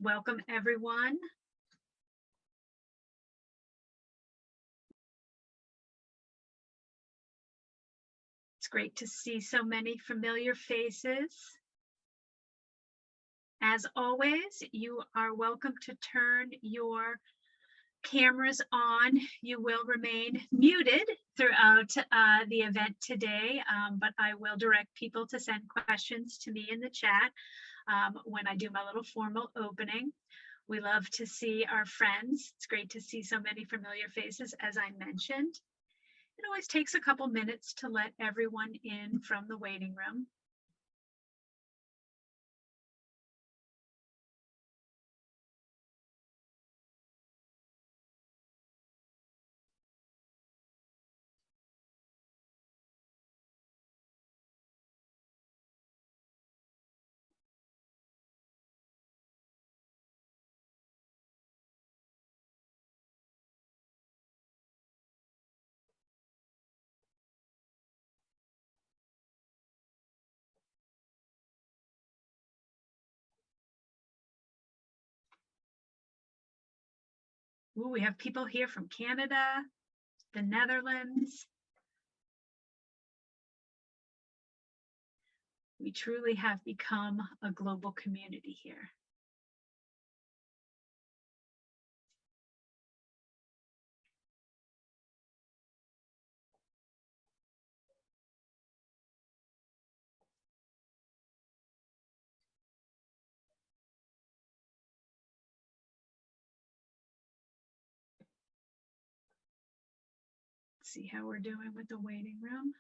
Welcome, everyone. It's great to see so many familiar faces. As always, you are welcome to turn your cameras on. You will remain muted throughout the event today, but I will direct people to send questions to me in the chat when I do my little formal opening. We love to see our friends. It's great to see so many familiar faces, as I mentioned. It always takes a couple minutes to let everyone in from the waiting room. Ooh, we have people here from Canada, the Netherlands. We truly have become a global community here. Let's see how we're doing with the waiting room.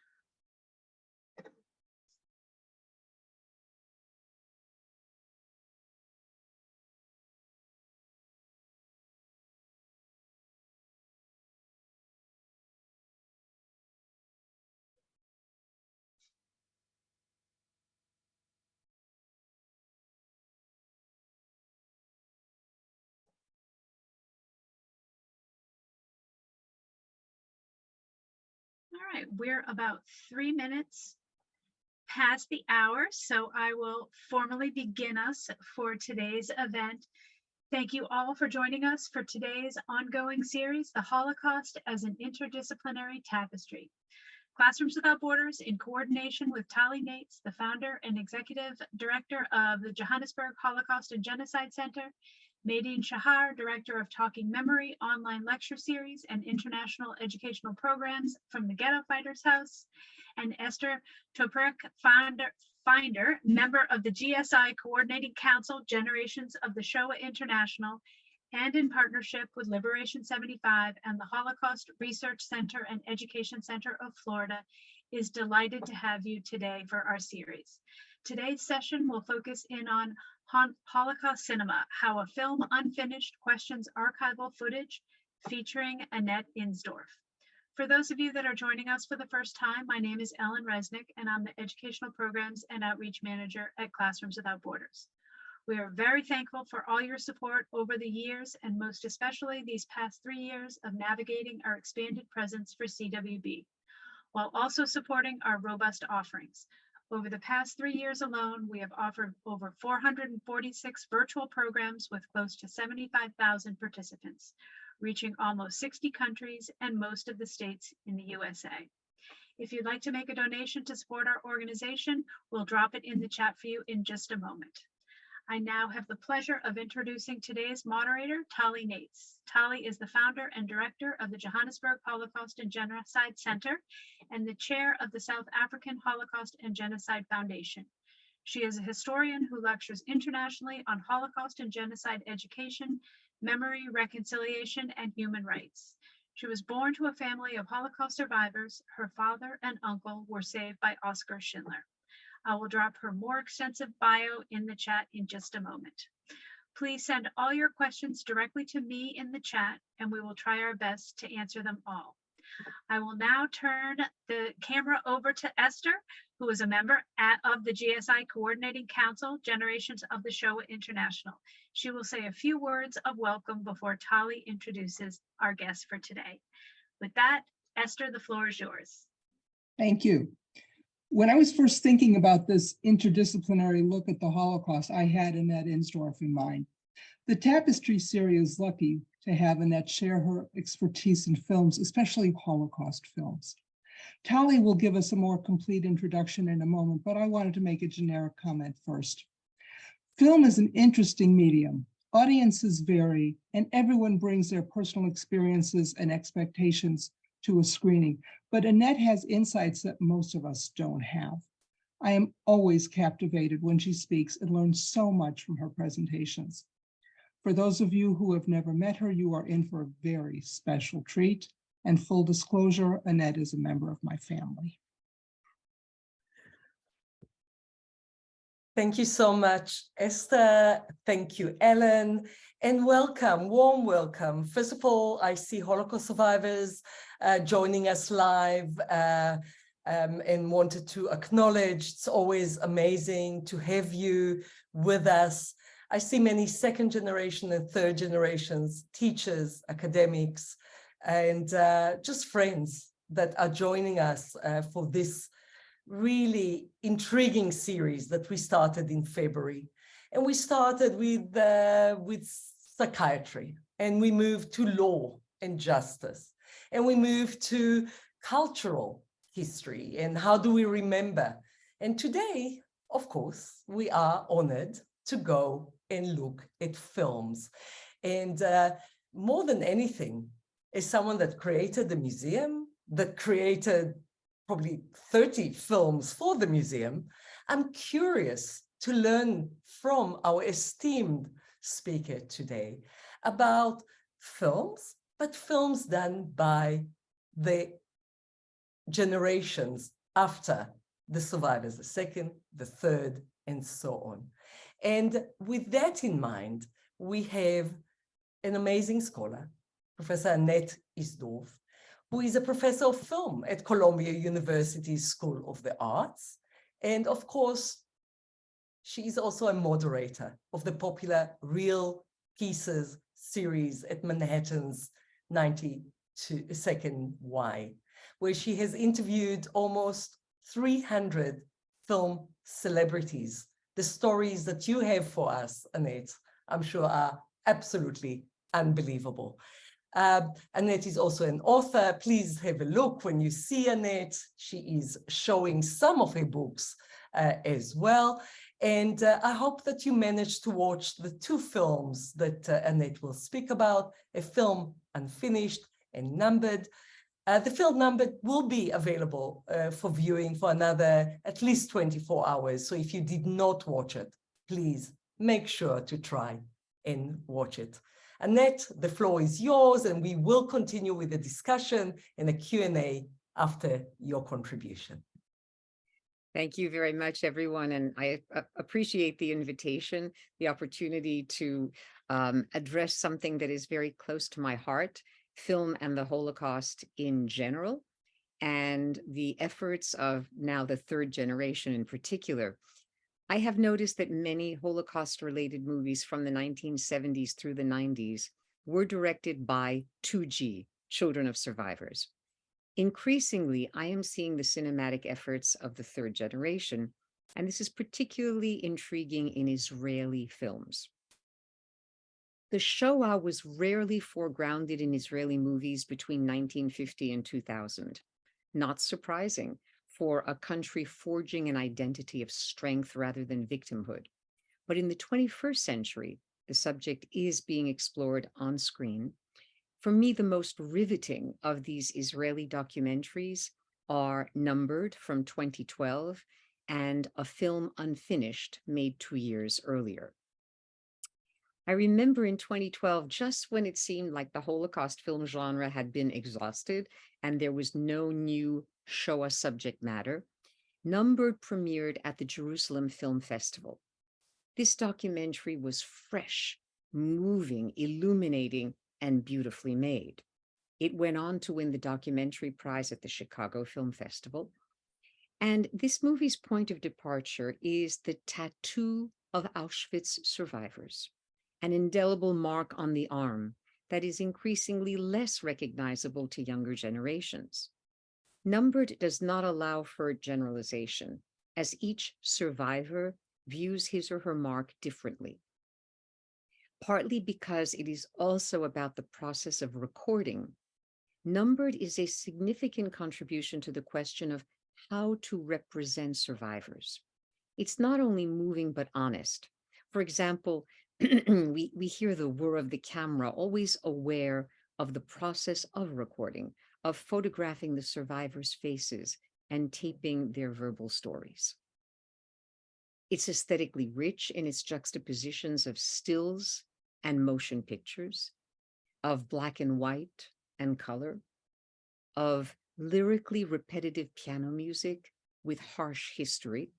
All right, we're about 3 minutes past the hour, so I will formally begin us for today's event. Thank you all for joining us for today's ongoing series, The Holocaust as an Interdisciplinary Tapestry. Classrooms Without Borders, in coordination with Tali Nates, the founder and executive director of the Johannesburg Holocaust and Genocide Center, Maydeen Shahar, director of Talking Memory online lecture series and international educational programs from the Ghetto Fighters House, and Esther Toprek, Finder, member of the GSI Coordinating Council, Generations of the Shoah International, and in partnership with Liberation 75 and the Holocaust Research Center and Education Center of Florida, is delighted to have you today for our series. Today's session will focus in on Holocaust cinema, how a film unfinished questions archival footage, featuring Annette Insdorf. For those of you that are joining us for the first time, my name is Ellen Resnick, and I'm the Educational Programs and Outreach Manager at Classrooms Without Borders. We are very thankful for all your support over the years, and most especially these past 3 years of navigating our expanded presence for CWB, while also supporting our robust offerings. Over the past 3 years alone, we have offered over 446 virtual programs with close to 75,000 participants, reaching almost 60 countries and most of the states in the USA. If you'd like to make a donation to support our organization, we'll drop it in the chat for you in just a moment. I now have the pleasure of introducing today's moderator, Tali Nates. Tali is the founder and director of the Johannesburg Holocaust and Genocide Center and the chair of the South African Holocaust and Genocide Foundation. She is a historian who lectures internationally on Holocaust and genocide education, memory, reconciliation, and human rights. She was born to a family of Holocaust survivors. Her father and uncle were saved by Oskar Schindler. I will drop her more extensive bio in the chat in just a moment. Please send all your questions directly to me in the chat, and we will try our best to answer them all. I will now turn the camera over to Esther, who is a member of the GSI Coordinating Council, Generations of the Shoah International. She will say a few words of welcome before Tali introduces our guest for today. With that, Esther, the floor is yours. Thank you. When I was first thinking about this interdisciplinary look at the Holocaust, I had Annette Insdorf in mind. The Tapestry series is lucky to have Annette share her expertise in films, especially Holocaust films. Tali will give us a more complete introduction in a moment, but I wanted to make a generic comment first. Film is an interesting medium. Audiences vary, and everyone brings their personal experiences and expectations to a screening, but Annette has insights that most of us don't have. I am always captivated when she speaks and learn so much from her presentations. For those of you who have never met her, you are in for a very special treat. And full disclosure, Annette is a member of my family. Thank you so much, Esther. Thank you, Ellen. And welcome, warm welcome. First of all, I see Holocaust survivors joining us live and wanted to acknowledge it's always amazing to have you with us. I see many second generation and third generations, teachers, academics, and just friends that are joining us for this really intriguing series that we started in February. And we started with psychiatry, and we moved to law and justice, and we moved to cultural history and how do we remember. And today, of course, we are honored to go and look at films. And more than anything, as someone that created the museum, that created probably 30 films for the museum, I'm curious to learn from our esteemed speaker today about films, but films done by the generations after the survivors, the second, the third, and so on. And with that in mind, we have an amazing scholar, Professor Annette Insdorf, who is a professor of film at Columbia University School of the Arts. And of course, she is also a moderator of the popular Real Pieces series at Manhattan's 92nd Y, where she has interviewed almost 300 film celebrities. The stories that you have for us, Annette, I'm sure are absolutely unbelievable. Annette is also an author. Please have a look when you see Annette. She is showing some of her books as well. And I hope that you managed to watch the two films that Annette will speak about, a film Unfinished and Numbered. The film Numbered will be available for viewing for another at least 24 hours. So if you did not watch it, please make sure to try and watch it. Annette, the floor is yours, and we will continue with the discussion and a Q&A after your contribution. Thank you very much, everyone. And I appreciate the invitation, the opportunity to address something that is very close to my heart, film and the Holocaust in general, and the efforts of now the third generation in particular. I have noticed that many Holocaust-related movies from the 1970s through the 90s were directed by 2G, children of survivors. Increasingly, I am seeing the cinematic efforts of the third generation, and this is particularly intriguing in Israeli films. The Shoah was rarely foregrounded in Israeli movies between 1950 and 2000. Not surprising for a country forging an identity of strength rather than victimhood. But in the 21st century, the subject is being explored on screen. For me, the most riveting of these Israeli documentaries are Numbered from 2012 and a film Unfinished made 2 years earlier. I remember in 2012, just when it seemed like the Holocaust film genre had been exhausted and there was no new Shoah subject matter, Numbered premiered at the Jerusalem Film Festival. This documentary was fresh, moving, illuminating, and beautifully made. It went on to win the documentary prize at the Chicago Film Festival. And this movie's point of departure is the tattoo of Auschwitz survivors, an indelible mark on the arm that is increasingly less recognizable to younger generations. Numbered does not allow for generalization, as each survivor views his or her mark differently. partly because it is also about the process of recording. Numbered is a significant contribution to the question of how to represent survivors. It's not only moving, but honest. For example, we hear the whir of the camera, always aware of the process of recording, of photographing the survivors' faces and taping their verbal stories. It's aesthetically rich in its juxtapositions of stills and motion pictures, of black and white and color, of lyrically repetitive piano music with harsh history,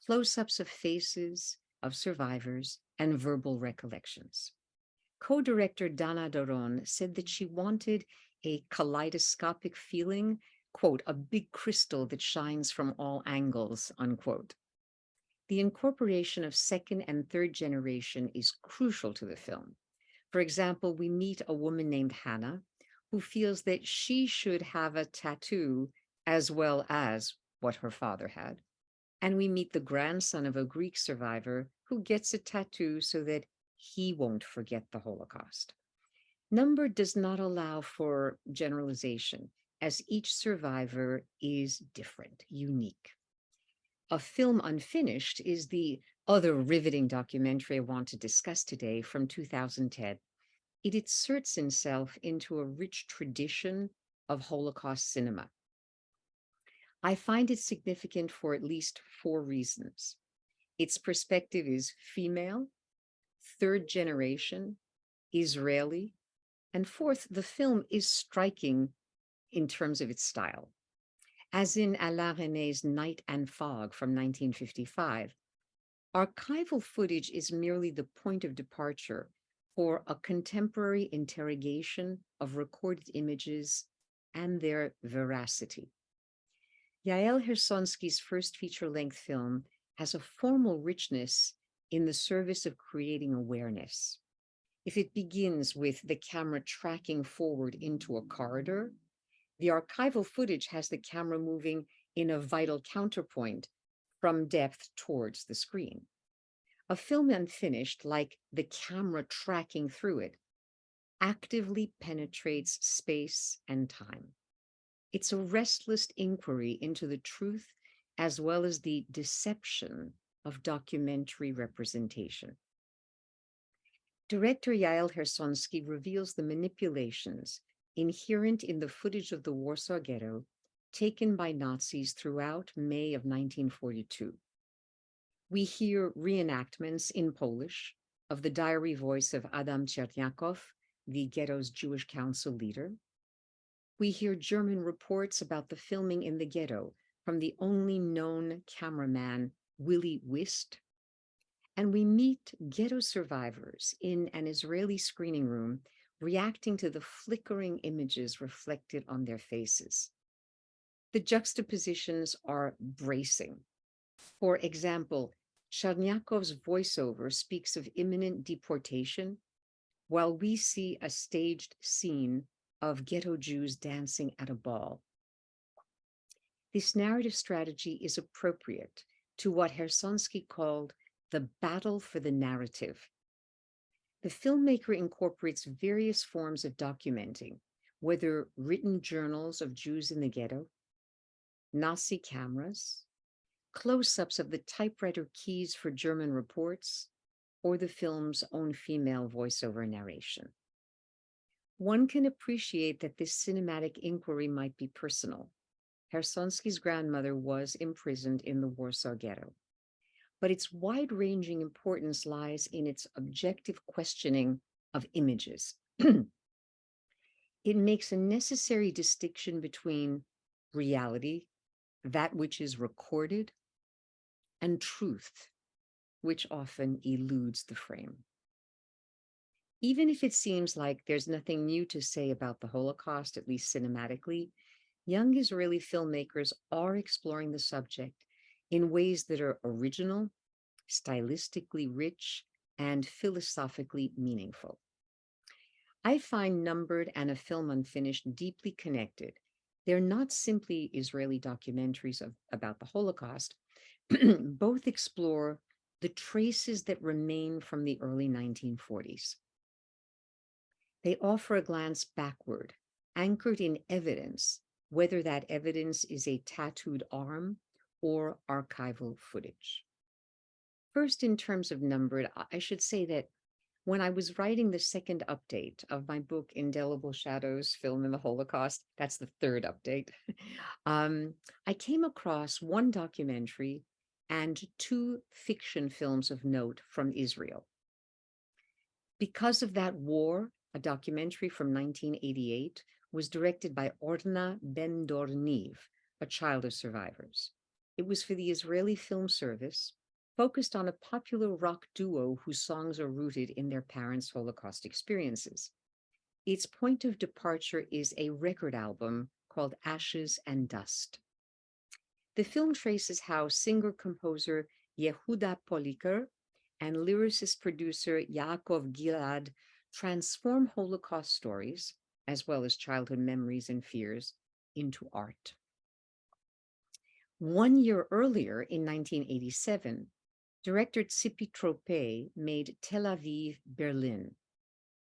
close-ups of faces of survivors, and verbal recollections. Co-director Dana Doron said that she wanted a kaleidoscopic feeling, quote, a big crystal that shines from all angles, unquote. The incorporation of second and third generation is crucial to the film. For example, we meet a woman named Hannah who feels that she should have a tattoo as well as what her father had. And we meet the grandson of a Greek survivor who gets a tattoo so that he won't forget the Holocaust. Number does not allow for generalization, as each survivor is different, unique. A Film Unfinished is the other riveting documentary I want to discuss today from 2010. It inserts itself into a rich tradition of Holocaust cinema. I find it significant for at least 4 reasons. Its perspective is female, third generation, Israeli, and fourth, the film is striking in terms of its style. As in Alain René's Night and Fog from 1955, archival footage is merely the point of departure for a contemporary interrogation of recorded images and their veracity. Yael Hersonsky's first feature-length film has a formal richness in the service of creating awareness. If it begins with the camera tracking forward into a corridor, the archival footage has the camera moving in a vital counterpoint from depth towards the screen. A Film Unfinished, like the camera tracking through it, actively penetrates space and time. It's a restless inquiry into the truth as well as the deception of documentary representation. Director Yael Hersonsky reveals the manipulations inherent in the footage of the Warsaw Ghetto taken by Nazis throughout May of 1942. We hear reenactments in Polish of the diary voice of Adam Czerniakow, the ghetto's Jewish council leader. We hear German reports about the filming in the ghetto from the only known cameraman, Willy Wist. And we meet ghetto survivors in an Israeli screening room reacting to the flickering images reflected on their faces. The juxtapositions are bracing. For example, Czerniakow's voiceover speaks of imminent deportation, while we see a staged scene of ghetto Jews dancing at a ball. This narrative strategy is appropriate to what Hersonsky called the battle for the narrative. The filmmaker incorporates various forms of documenting, whether written journals of Jews in the ghetto, Nazi cameras, close-ups of the typewriter keys for German reports, or the film's own female voiceover narration. One can appreciate that this cinematic inquiry might be personal. Hersonsky's grandmother was imprisoned in the Warsaw Ghetto, but its wide-ranging importance lies in its objective questioning of images. It makes a necessary distinction between reality, that which is recorded, and truth, which often eludes the frame. Even if it seems like there's nothing new to say about the Holocaust, at least cinematically, young Israeli filmmakers are exploring the subject in ways that are original, stylistically rich, and philosophically meaningful. I find Numbered and A Film Unfinished deeply connected. They're not simply Israeli documentaries about the Holocaust. Both explore the traces that remain from the early 1940s. They offer a glance backward, anchored in evidence, whether that evidence is a tattooed arm or archival footage. First, in terms of numbered, I should say that when I was writing the second update of my book, Indelible Shadows, Film in the Holocaust, that's the third update, I came across one documentary and two fiction films of note from Israel. Because of that war, a documentary from 1988 was directed by Orna Ben-Dor-Niv, a child of survivors. It was for the Israeli Film Service, focused on a popular rock duo whose songs are rooted in their parents' Holocaust experiences. Its point of departure is a record album called Ashes and Dust. The film traces how singer-composer Yehuda Poliker and lyricist-producer Yaakov Gilad transform Holocaust stories, as well as childhood memories and fears, into art. 1 year earlier, in 1987, director Tzipi Tropei made Tel Aviv, Berlin.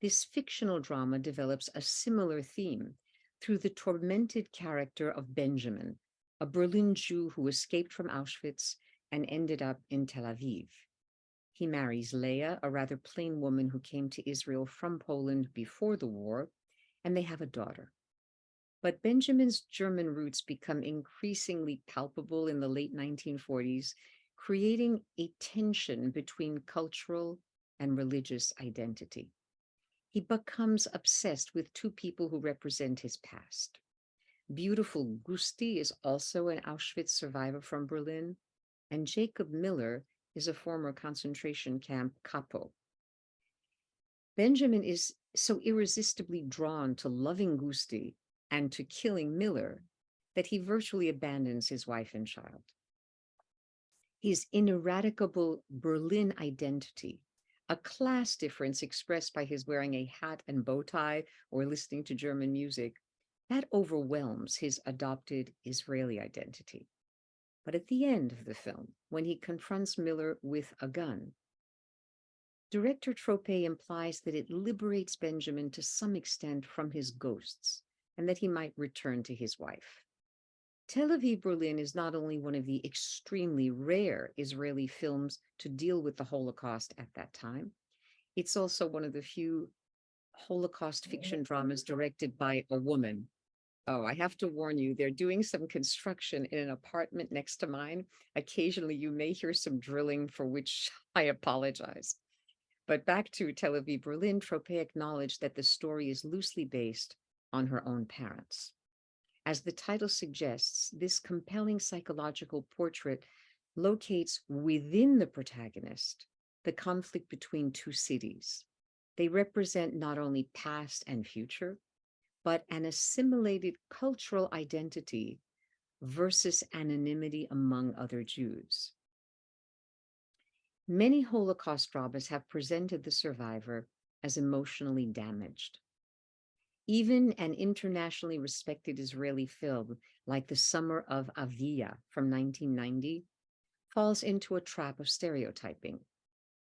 This fictional drama develops a similar theme through the tormented character of Benjamin, a Berlin Jew who escaped from Auschwitz and ended up in Tel Aviv. He marries Leah, a rather plain woman who came to Israel from Poland before the war, and they have a daughter. But Benjamin's German roots become increasingly palpable in the late 1940s, creating a tension between cultural and religious identity. He becomes obsessed with two people who represent his past. Beautiful Gusti is also an Auschwitz survivor from Berlin, and Jacob Miller is a former concentration camp capo. Benjamin is so irresistibly drawn to loving Gusti and to killing Miller that he virtually abandons his wife and child. His ineradicable Berlin identity, a class difference expressed by his wearing a hat and bow tie or listening to German music, that overwhelms his adopted Israeli identity. But at the end of the film, when he confronts Miller with a gun, director Tropei implies that it liberates Benjamin to some extent from his ghosts and that he might return to his wife. Tel Aviv, Berlin is not only one of the extremely rare Israeli films to deal with the Holocaust at that time, it's also one of the few Holocaust fiction dramas directed by a woman. Oh, I have to warn you, they're doing some construction in an apartment next to mine. Occasionally, you may hear some drilling, for which I apologize. But back to Tel Aviv, Berlin, Tropei acknowledged that the story is loosely based on her own parents. As the title suggests, this compelling psychological portrait locates within the protagonist the conflict between two cities. They represent not only past and future, but an assimilated cultural identity versus anonymity among other Jews. Many Holocaust dramas have presented the survivor as emotionally damaged. Even an internationally respected Israeli film like The Summer of Avia from 1990 falls into a trap of stereotyping.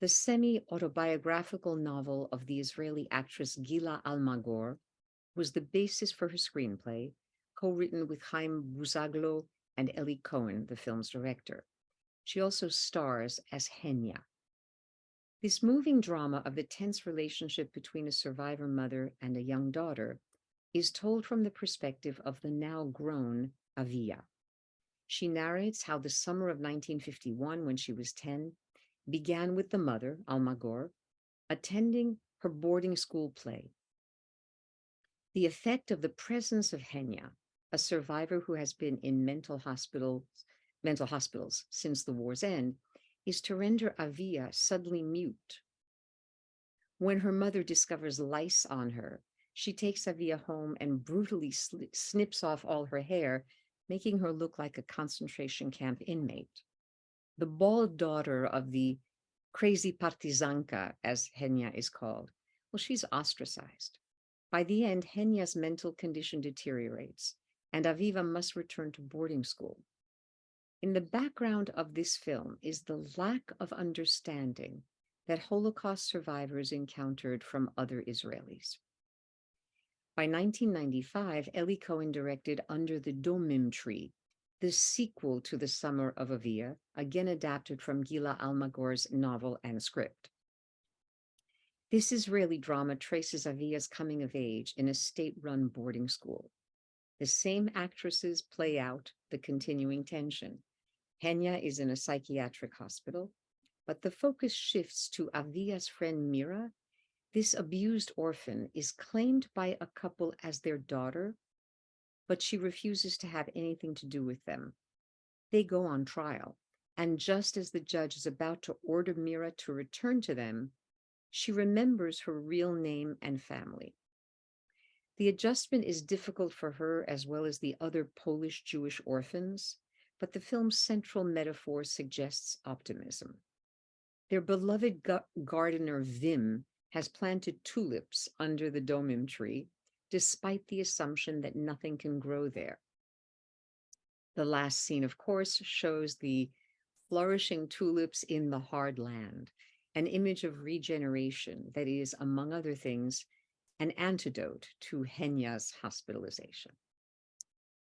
The semi-autobiographical novel of the Israeli actress Gila Almagor was the basis for her screenplay, co-written with Chaim Buzaglo and Eli Cohen, the film's director. She also stars as Henya. This moving drama of the tense relationship between a survivor mother and a young daughter is told from the perspective of the now grown Avia. She narrates how the summer of 1951, when she was 10, began with the mother, Almagor, attending her boarding school play. The effect of the presence of Henya, a survivor who has been in mental hospitals since the war's end, is to render Avia suddenly mute. When her mother discovers lice on her, she takes Avia home and brutally snips off all her hair, making her look like a concentration camp inmate. The bald daughter of the crazy partizanka, as Henya is called, well, she's ostracized. By the end, Henya's mental condition deteriorates, and Aviva must return to boarding school. In the background of this film is the lack of understanding that Holocaust survivors encountered from other Israelis. By 1995, Eli Cohen directed Under the Domim Tree, the sequel to The Summer of Avia, again adapted from Gila Almagor's novel and script. This Israeli drama traces Avia's coming of age in a state-run boarding school. The same actresses play out the continuing tension. Henya is in a psychiatric hospital, but the focus shifts to Avia's friend Mira. This abused orphan is claimed by a couple as their daughter, but she refuses to have anything to do with them. They go on trial, and just as the judge is about to order Mira to return to them, she remembers her real name and family. The adjustment is difficult for her as well as the other Polish Jewish orphans, but the film's central metaphor suggests optimism. Their beloved gardener Wim has planted tulips under the domim tree, despite the assumption that nothing can grow there. The last scene, of course, shows the flourishing tulips in the hard land, an image of regeneration that is, among other things, an antidote to Henya's hospitalization.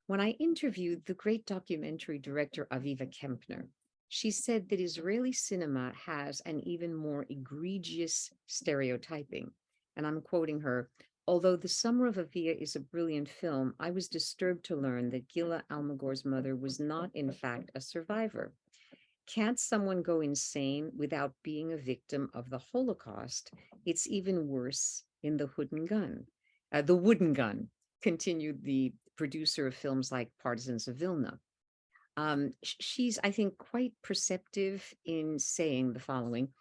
When I interviewed the great documentary director Aviva Kempner, she said that Israeli cinema has an even more egregious stereotyping. And I'm quoting her, "Although The Summer of Avia is a brilliant film, I was disturbed to learn that Gila Almagor's mother was not, in fact, a survivor. Can't someone go insane without being a victim of the Holocaust? It's even worse in the wooden gun, continued the producer of films like Partisans of Vilna. She's, I think, quite perceptive in saying the following.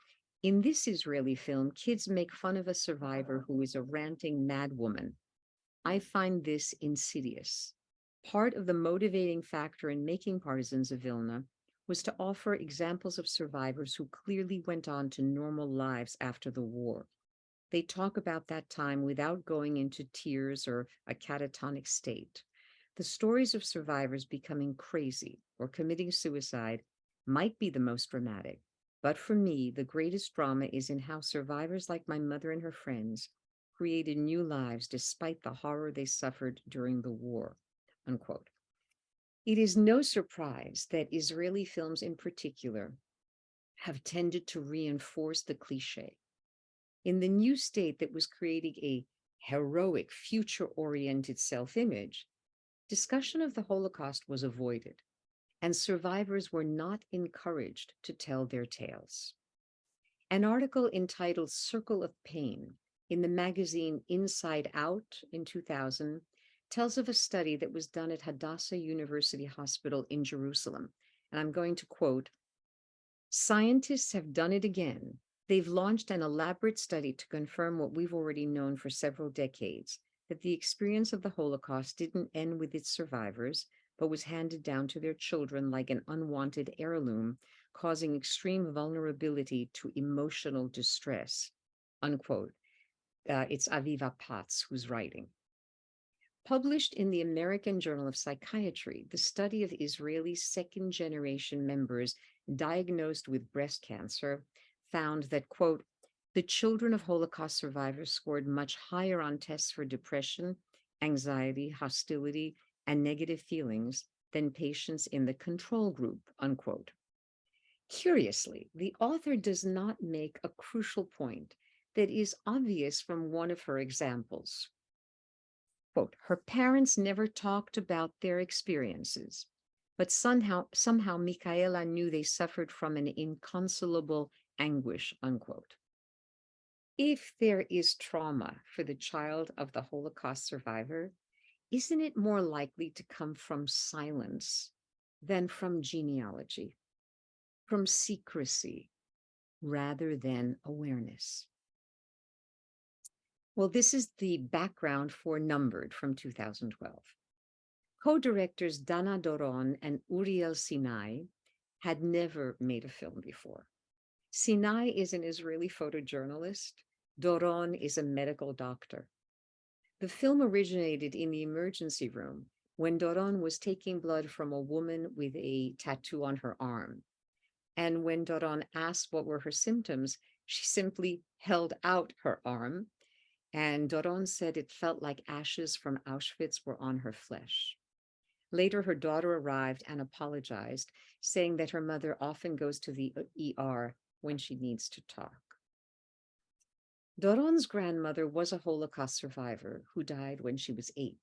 In this Israeli film, kids make fun of a survivor who is a ranting madwoman. I find this insidious. Part of the motivating factor in making Partisans of Vilna was to offer examples of survivors who clearly went on to normal lives after the war. They talk about that time without going into tears or a catatonic state. The stories of survivors becoming crazy or committing suicide might be the most dramatic, but for me, the greatest drama is in how survivors like my mother and her friends created new lives despite the horror they suffered during the war," unquote. It is no surprise that Israeli films in particular have tended to reinforce the cliche. In the new state that was creating a heroic, future-oriented self-image, discussion of the Holocaust was avoided, and survivors were not encouraged to tell their tales. An article entitled Circle of Pain in the magazine Inside Out in 2000 tells of a study that was done at Hadassah University Hospital in Jerusalem. And I'm going to quote, "Scientists have done it again. They've launched an elaborate study to confirm what we've already known for several decades, that the experience of the Holocaust didn't end with its survivors, but was handed down to their children like an unwanted heirloom, causing extreme vulnerability to emotional distress," unquote. It's Aviva Patz who's writing. Published in the American Journal of Psychiatry, the study of Israeli second-generation members diagnosed with breast cancer found that, quote, "The children of Holocaust survivors scored much higher on tests for depression, anxiety, hostility, and negative feelings than patients in the control group," unquote. Curiously, the author does not make a crucial point that is obvious from one of her examples. Quote, "Her parents never talked about their experiences, but somehow Michaela knew they suffered from an inconsolable anguish," unquote. If there is trauma for the child of the Holocaust survivor, isn't it more likely to come from silence than from genealogy, from secrecy rather than awareness? Well, this is the background for Numbered from 2012. Co-directors Dana Doron and Uriel Sinai had never made a film before. Sinai is an Israeli photojournalist. Doron is a medical doctor. The film originated in the emergency room when Doron was taking blood from a woman with a tattoo on her arm. And when Doron asked what were her symptoms, she simply held out her arm. And Doron said it felt like ashes from Auschwitz were on her flesh. Later, her daughter arrived and apologized, saying that her mother often goes to the ER when she needs to talk. Doron's grandmother was a Holocaust survivor who died when she was 8.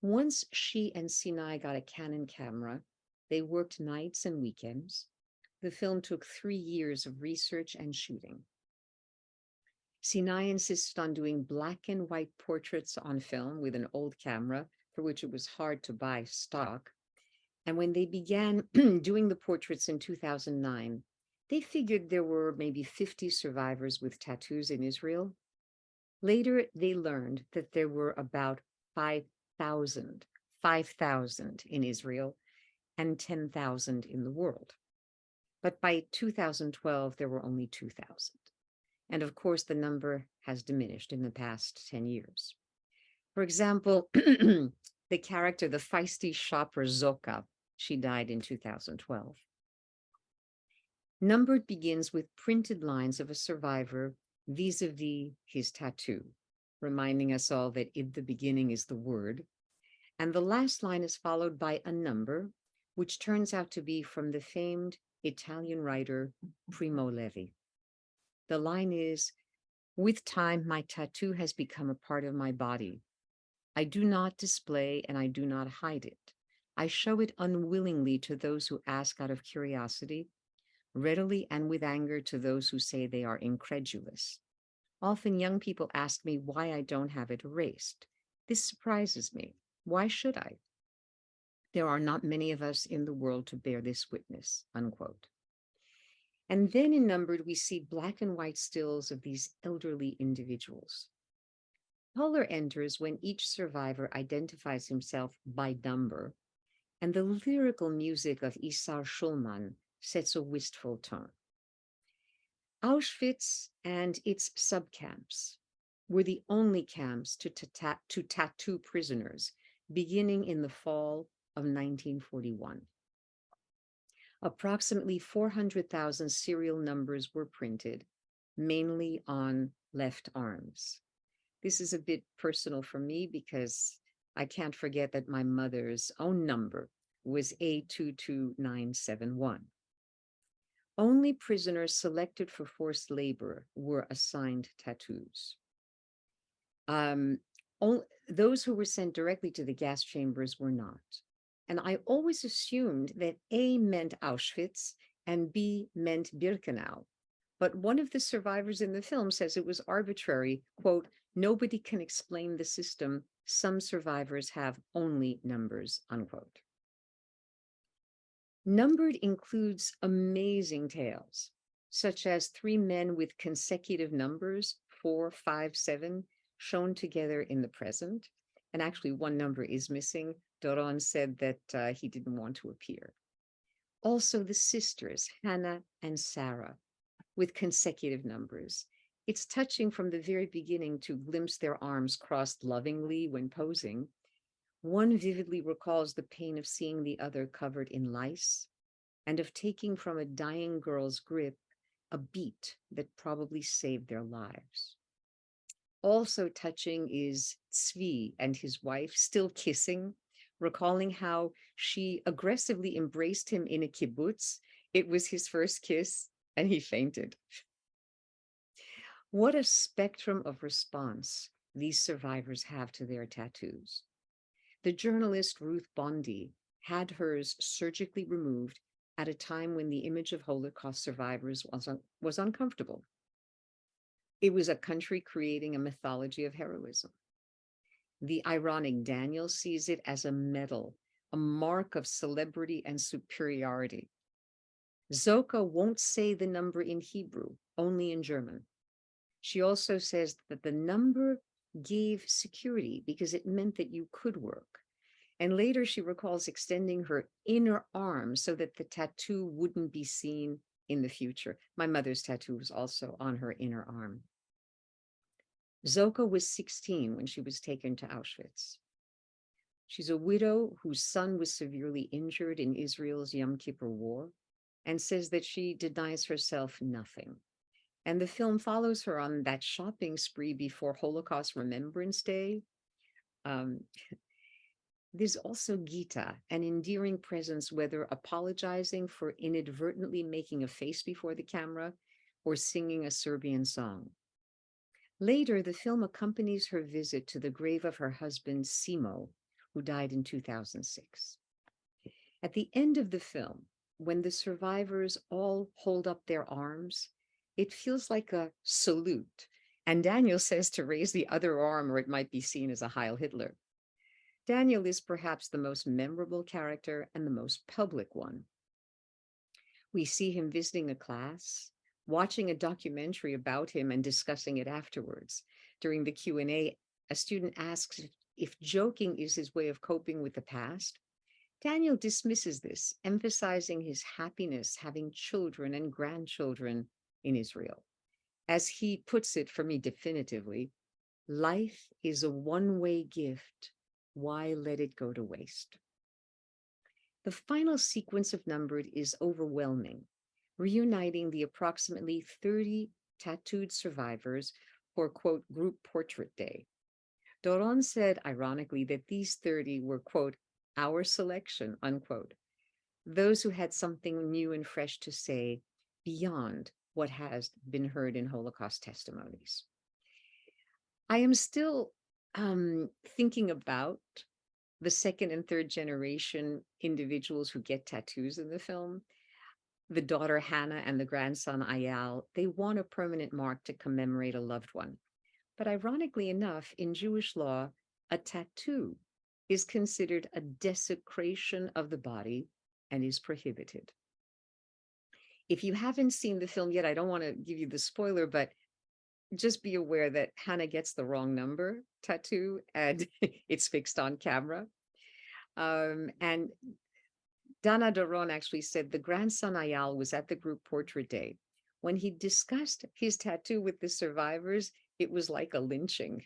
Once she and Sinai got a Canon camera, they worked nights and weekends. The film took 3 years of research and shooting. Sinai insisted on doing black and white portraits on film with an old camera, for which it was hard to buy stock. And when they began doing the portraits in 2009, they figured there were maybe 50 survivors with tattoos in Israel. Later, they learned that there were about 5,000 in Israel and 10,000 in the world. But by 2012, there were only 2,000. And of course, the number has diminished in the past 10 years. For example, the character, the feisty shopper Zoka, she died in 2012. Numbered begins with printed lines of a survivor vis-a-vis his tattoo, reminding us all that in the beginning is the word. And the last line is followed by a number, which turns out to be from the famed Italian writer Primo Levi. The line is, "With time, my tattoo has become a part of my body. I do not display and I do not hide it. I show it unwillingly to those who ask out of curiosity, readily and with anger to those who say they are incredulous. Often young people ask me why I don't have it erased. This surprises me. Why should I? There are not many of us in the world to bear this witness," unquote. And then in Numbered, we see black and white stills of these elderly individuals. Color enters when each survivor identifies himself by number, and the lyrical music of Isar Schulman sets a wistful tone. Auschwitz and its subcamps were the only camps to tattoo prisoners, beginning in the fall of 1941. Approximately 400,000 serial numbers were printed, mainly on left arms. This is a bit personal for me because I can't forget that my mother's own number was A22971. Only prisoners selected for forced labor were assigned tattoos. Those who were sent directly to the gas chambers were not. And I always assumed that A meant Auschwitz and B meant Birkenau. But one of the survivors in the film says it was arbitrary, quote, "Nobody can explain the system. Some survivors have only numbers," unquote. Numbered includes amazing tales, such as 3 men with consecutive numbers, 4, 5, 7, shown together in the present. And actually, one number is missing. Doron said that he didn't want to appear. Also, the sisters, Hannah and Sarah, with consecutive numbers. It's touching from the very beginning to glimpse their arms crossed lovingly when posing. One vividly recalls the pain of seeing the other covered in lice and of taking from a dying girl's grip a beat that probably saved their lives. Also touching is Tzvi and his wife still kissing, recalling how she aggressively embraced him in a kibbutz. It was his first kiss and he fainted. What a spectrum of response these survivors have to their tattoos. The journalist Ruth Bondi had hers surgically removed at a time when the image of Holocaust survivors was uncomfortable. It was a country creating a mythology of heroism. The ironic Daniel sees it as a medal, a mark of celebrity and superiority. Zoka won't say the number in Hebrew, only in German. She also says that the number gave security because it meant that you could work. And later she recalls extending her inner arm so that the tattoo wouldn't be seen in the future. My mother's tattoo was also on her inner arm. Zoka was 16 when she was taken to Auschwitz. She's a widow whose son was severely injured in Israel's Yom Kippur War and says that she denies herself nothing. And the film follows her on that shopping spree before Holocaust Remembrance Day. There's also Gita, an endearing presence, whether apologizing for inadvertently making a face before the camera or singing a Serbian song. Later, the film accompanies her visit to the grave of her husband, Simo, who died in 2006. At the end of the film, when the survivors all hold up their arms, it feels like a salute. And Daniel says to raise the other arm or it might be seen as a Heil Hitler. Daniel is perhaps the most memorable character and the most public one. We see him visiting a class, watching a documentary about him and discussing it afterwards. During the Q&A, a student asks if joking is his way of coping with the past. Daniel dismisses this, emphasizing his happiness having children and grandchildren in Israel. As he puts it for me definitively, life is a one-way gift. Why let it go to waste? The final sequence of Numbered is overwhelming, reuniting the approximately 30 tattooed survivors for, quote, group portrait day. Doron said, ironically, that these 30 were, quote, our selection, unquote, those who had something new and fresh to say beyond what has been heard in Holocaust testimonies. I am still thinking about the second and third generation individuals who get tattoos in the film. The daughter Hannah and the grandson Ayal, they want a permanent mark to commemorate a loved one. But ironically enough, in Jewish law, a tattoo is considered a desecration of the body and is prohibited. If you haven't seen the film yet, I don't want to give you the spoiler, but just be aware that Hannah gets the wrong number tattoo and it's fixed on camera. And Dana Doron actually said the grandson Ayal was at the group portrait day. When he discussed his tattoo with the survivors, it was like a lynching.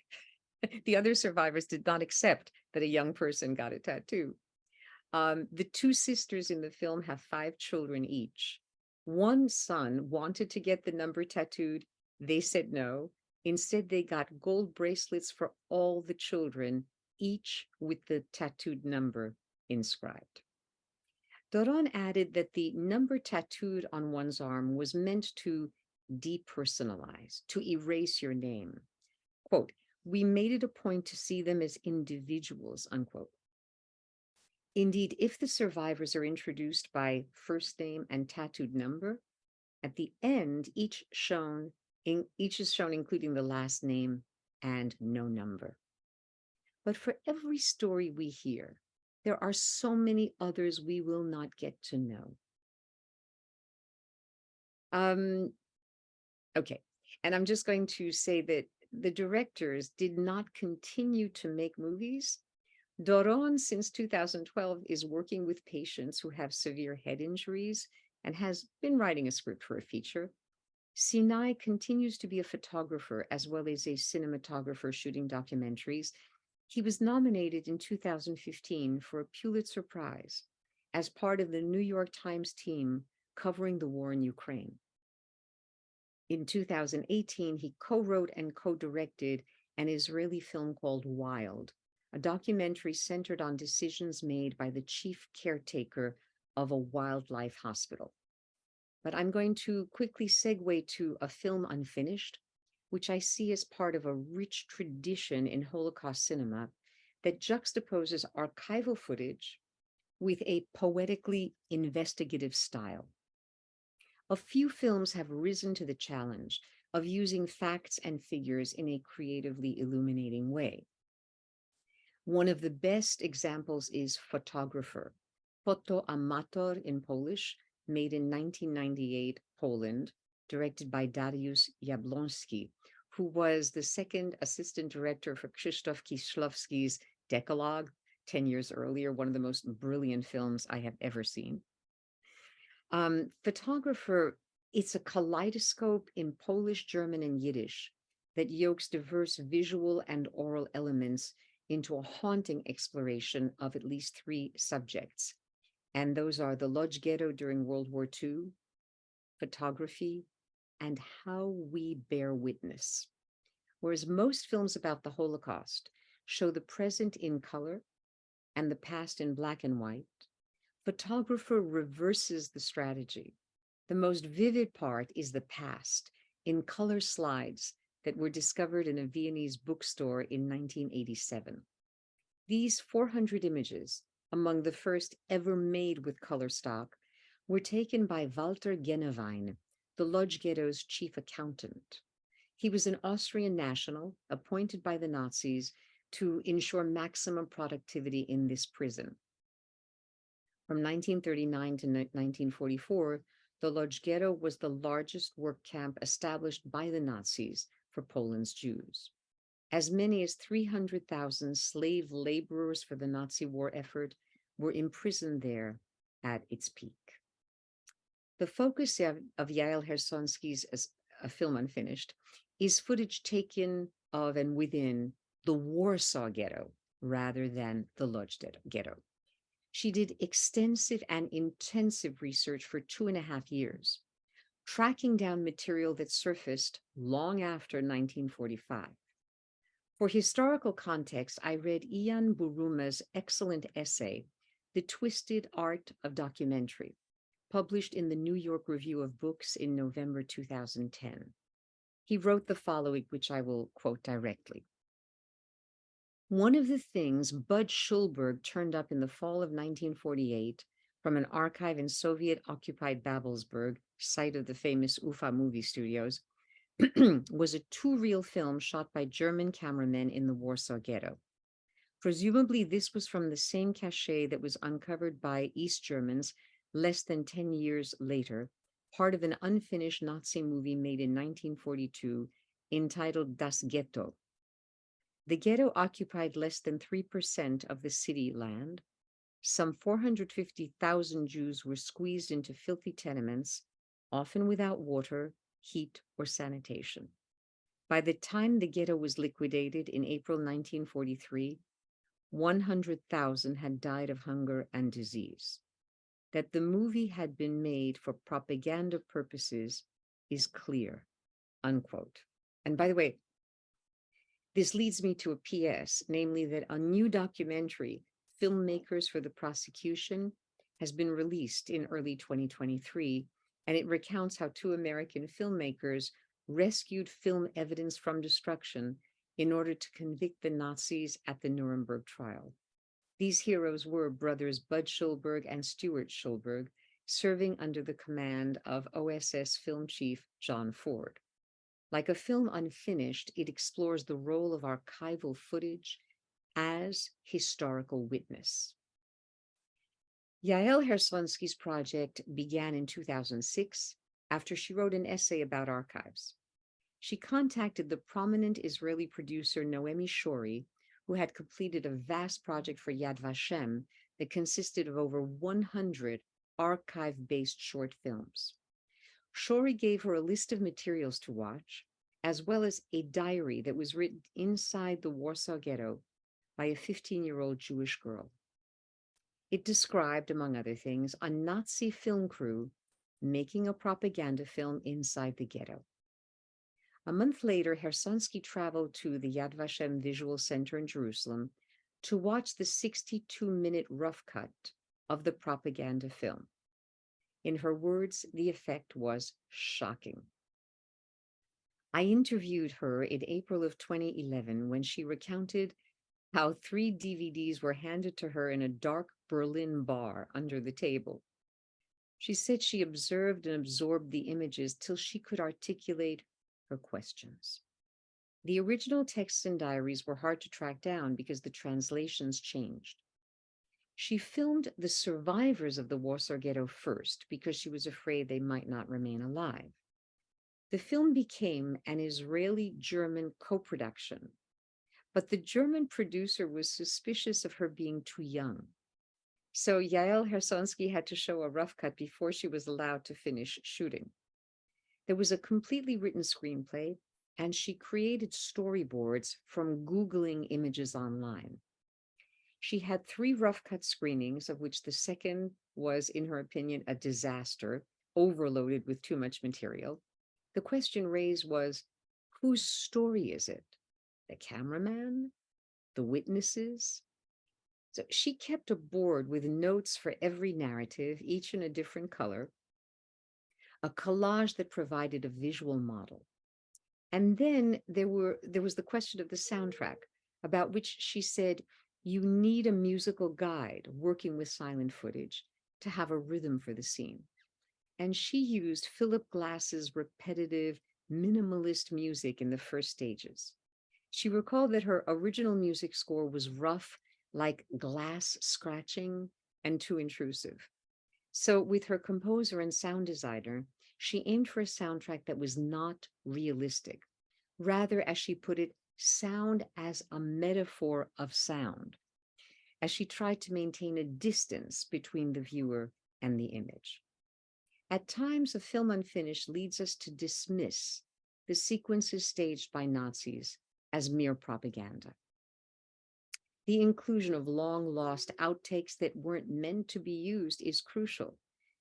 The other survivors did not accept that a young person got a tattoo. The two sisters in the film have 5 children each. One son wanted to get the number tattooed. They said no. Instead, they got gold bracelets for all the children, each with the tattooed number inscribed. Doron added that the number tattooed on one's arm was meant to depersonalize, to erase your name. Quote, we made it a point to see them as individuals, unquote. Indeed, if the survivors are introduced by first name and tattooed number, at the end, each is shown including the last name and no number. But for every story we hear, there are so many others we will not get to know. Okay, and I'm just going to say that the directors did not continue to make movies. Doron, since 2012, is working with patients who have severe head injuries and has been writing a script for a feature. Sinai continues to be a photographer as well as a cinematographer shooting documentaries. He was nominated in 2015 for a Pulitzer Prize as part of the New York Times team covering the war in Ukraine. In 2018, he co-wrote and co-directed an Israeli film called Wild, a documentary centered on decisions made by the chief caretaker of a wildlife hospital. But I'm going to quickly segue to a film Unfinished, which I see as part of a rich tradition in Holocaust cinema that juxtaposes archival footage with a poetically investigative style. A few films have risen to the challenge of using facts and figures in a creatively illuminating way. One of the best examples is Photographer, Foto Amator in Polish, made in 1998, Poland, directed by Dariusz Jablonski, who was the second assistant director for Krzysztof Kieślowski's Decalogue 10 years earlier, one of the most brilliant films I have ever seen. Photographer, it's a kaleidoscope in Polish, German, and Yiddish that yokes diverse visual and oral elements into a haunting exploration of at least three subjects. And those are the Lodz Ghetto during World War II, photography, and how we bear witness. Whereas most films about the Holocaust show the present in color and the past in black and white, photographer reverses the strategy. The most vivid part is the past in color slides that were discovered in a Viennese bookstore in 1987. These 400 images, among the first ever made with color stock, were taken by Walter Gennewein, the Lodz Ghetto's chief accountant. He was an Austrian national appointed by the Nazis to ensure maximum productivity in this prison. From 1939 to 1944, the Lodz Ghetto was the largest work camp established by the Nazis for Poland's Jews. As many as 300,000 slave laborers for the Nazi war effort were imprisoned there at its peak. The focus of Yael Hersonsky's A Film Unfinished is footage taken of and within the Warsaw Ghetto rather than the Lodz Ghetto. She did extensive and intensive research for 2.5 years, tracking down material that surfaced long after 1945. For historical context, I read Ian Buruma's excellent essay, The Twisted Art of Documentary, published in the New York Review of Books in November 2010. He wrote the following, which I will quote directly. One of the things Bud Schulberg turned up in the fall of 1948 from an archive in Soviet-occupied Babelsberg, site of the famous UFA movie studios, was a two-reel film shot by German cameramen in the Warsaw Ghetto. Presumably, this was from the same cache that was uncovered by East Germans less than 10 years later, part of an unfinished Nazi movie made in 1942 entitled Das Ghetto. The ghetto occupied less than 3% of the city land. Some 450,000 Jews were squeezed into filthy tenements, often without water, heat, or sanitation. By the time the ghetto was liquidated in April 1943, 100,000 had died of hunger and disease. That the movie had been made for propaganda purposes is clear, unquote. And by the way, this leads me to a PS, namely that a new documentary, Filmmakers for the Prosecution, has been released in early 2023, and it recounts how two American filmmakers rescued film evidence from destruction in order to convict the Nazis at the Nuremberg trial. These heroes were brothers Bud Schulberg and Stuart Schulberg, serving under the command of OSS film chief John Ford. Like A Film Unfinished, it explores the role of archival footage as historical witness. Yael Hersonsky's project began in 2006 after she wrote an essay about archives. She contacted the prominent Israeli producer Noemi Shori, who had completed a vast project for Yad Vashem that consisted of over 100 archive-based short films. Shori gave her a list of materials to watch, as well as a diary that was written inside the Warsaw Ghetto by a 15-year-old Jewish girl. It described, among other things, a Nazi film crew making a propaganda film inside the ghetto. A month later, Hersonsky traveled to the Yad Vashem Visual Center in Jerusalem to watch the 62-minute rough cut of the propaganda film. In her words, the effect was shocking. I interviewed her in April of 2011 when she recounted how 3 DVDs were handed to her in a dark Berlin bar under the table. She said she observed and absorbed the images till she could articulate her questions. The original texts and diaries were hard to track down because the translations changed. She filmed the survivors of the Warsaw Ghetto first because she was afraid they might not remain alive. The film became an Israeli-German co-production, but the German producer was suspicious of her being too young. So Yael Hersonsky had to show a rough cut before she was allowed to finish shooting. There was a completely written screenplay, and she created storyboards from Googling images online. She had 3 rough cut screenings, of which the second was, in her opinion, a disaster, overloaded with too much material. The question raised was, whose story is it? The cameraman? The witnesses? So she kept a board with notes for every narrative, each in a different color, a collage that provided a visual model. And then there was the question of the soundtrack, about which she said, you need a musical guide working with silent footage to have a rhythm for the scene. And she used Philip Glass's repetitive, minimalist music in the first stages. She recalled that her original music score was rough, like glass scratching, and too intrusive. So with her composer and sound designer, she aimed for a soundtrack that was not realistic. Rather, as she put it, sound as a metaphor of sound, as she tried to maintain a distance between the viewer and the image. At times, a film unfinished leads us to dismiss the sequences staged by Nazis as mere propaganda. The inclusion of long-lost outtakes that weren't meant to be used is crucial,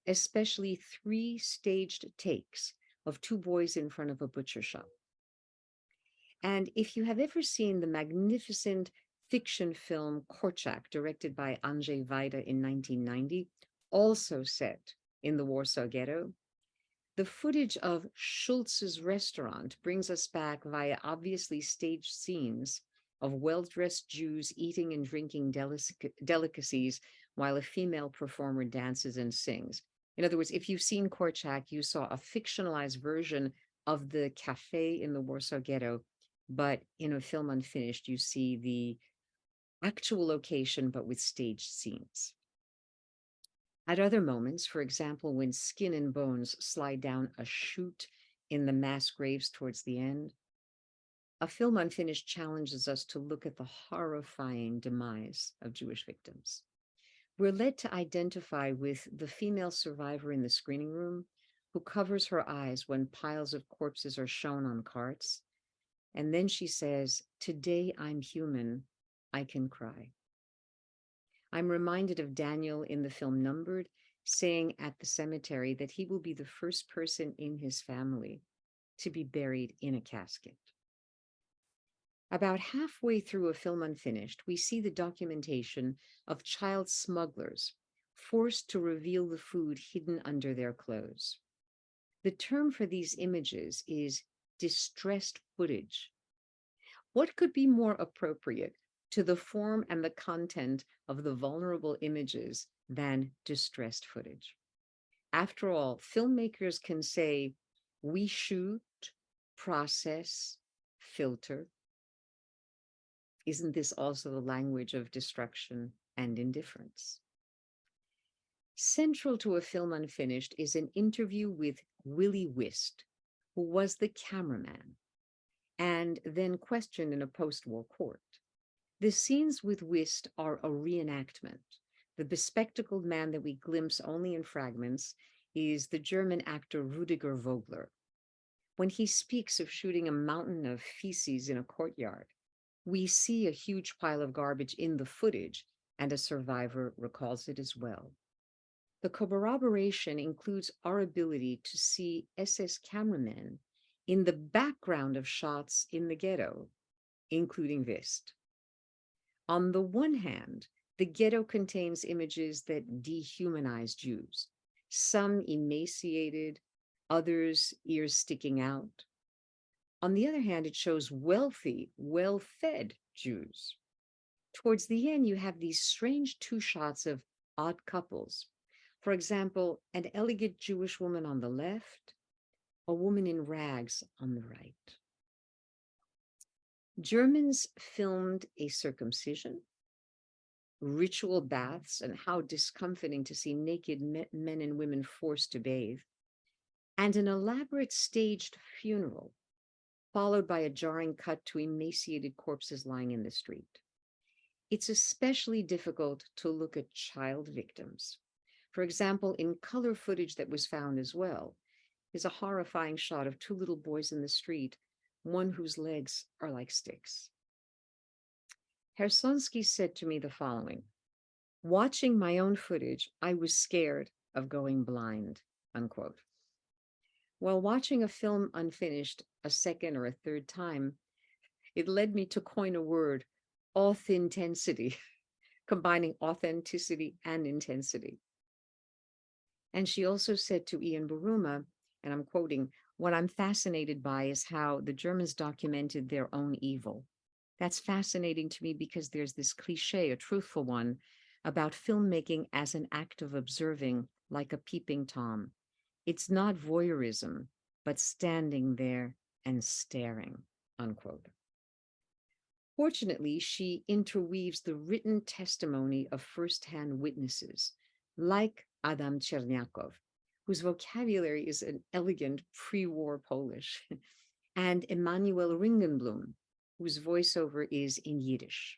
especially 3 staged takes of 2 boys in front of a butcher shop. And if you have ever seen the magnificent fiction film Korczak, directed by Andrzej Wajda in 1990, also set in the Warsaw Ghetto, the footage of Schultz's restaurant brings us back via obviously staged scenes of well-dressed Jews eating and drinking delicacies while a female performer dances and sings. In other words, if you've seen Korczak, you saw a fictionalized version of the cafe in the Warsaw Ghetto, but in a film unfinished, you see the actual location, but with staged scenes. At other moments, for example, when skin and bones slide down a chute in the mass graves towards the end, a film unfinished challenges us to look at the horrifying demise of Jewish victims. We're led to identify with the female survivor in the screening room who covers her eyes when piles of corpses are shown on carts. And then she says, "Today I'm human, I can cry." I'm reminded of Daniel in the film Numbered saying at the cemetery that he will be the first person in his family to be buried in a casket. About halfway through A Film Unfinished, we see the documentation of child smugglers forced to reveal the food hidden under their clothes. The term for these images is distressed footage. What could be more appropriate to the form and the content of the vulnerable images than distressed footage? After all, filmmakers can say, we shoot, process, filter. Isn't this also the language of destruction and indifference? Central to A Film Unfinished is an interview with Willie Wist, who was the cameraman and then questioned in a post-war court. The scenes with Wist are a reenactment. The bespectacled man that we glimpse only in fragments is the German actor Rüdiger Vogler. When he speaks of shooting a mountain of feces in a courtyard, we see a huge pile of garbage in the footage, and a survivor recalls it as well. The corroboration includes our ability to see SS cameramen in the background of shots in the ghetto, including Wist. On the one hand, the ghetto contains images that dehumanize Jews, some emaciated, others ears sticking out. On the other hand, it shows wealthy, well-fed Jews. Towards the end, you have these strange 2 shots of odd couples. For example, an elegant Jewish woman on the left, a woman in rags on the right. Germans filmed a circumcision, ritual baths, and how discomforting to see naked men and women forced to bathe, and an elaborate staged funeral, followed by a jarring cut to emaciated corpses lying in the street. It's especially difficult to look at child victims. For example, in color footage that was found as well, is a horrifying shot of 2 little boys in the street one whose legs are like sticks. Hersonsky said to me the following: watching my own footage, I was scared of going blind, unquote. While watching a film unfinished a second or a third time, it led me to coin a word, authintensity, combining authenticity and intensity. And she also said to Ian Buruma, and I'm quoting, what I'm fascinated by is how the Germans documented their own evil. That's fascinating to me because there's this cliche, a truthful one, about filmmaking as an act of observing, like a peeping Tom. It's not voyeurism, but standing there and staring, unquote. Fortunately, she interweaves the written testimony of firsthand witnesses, like Adam Czerniakow, whose vocabulary is an elegant pre-war Polish, and Emanuel Ringenblum, whose voiceover is in Yiddish.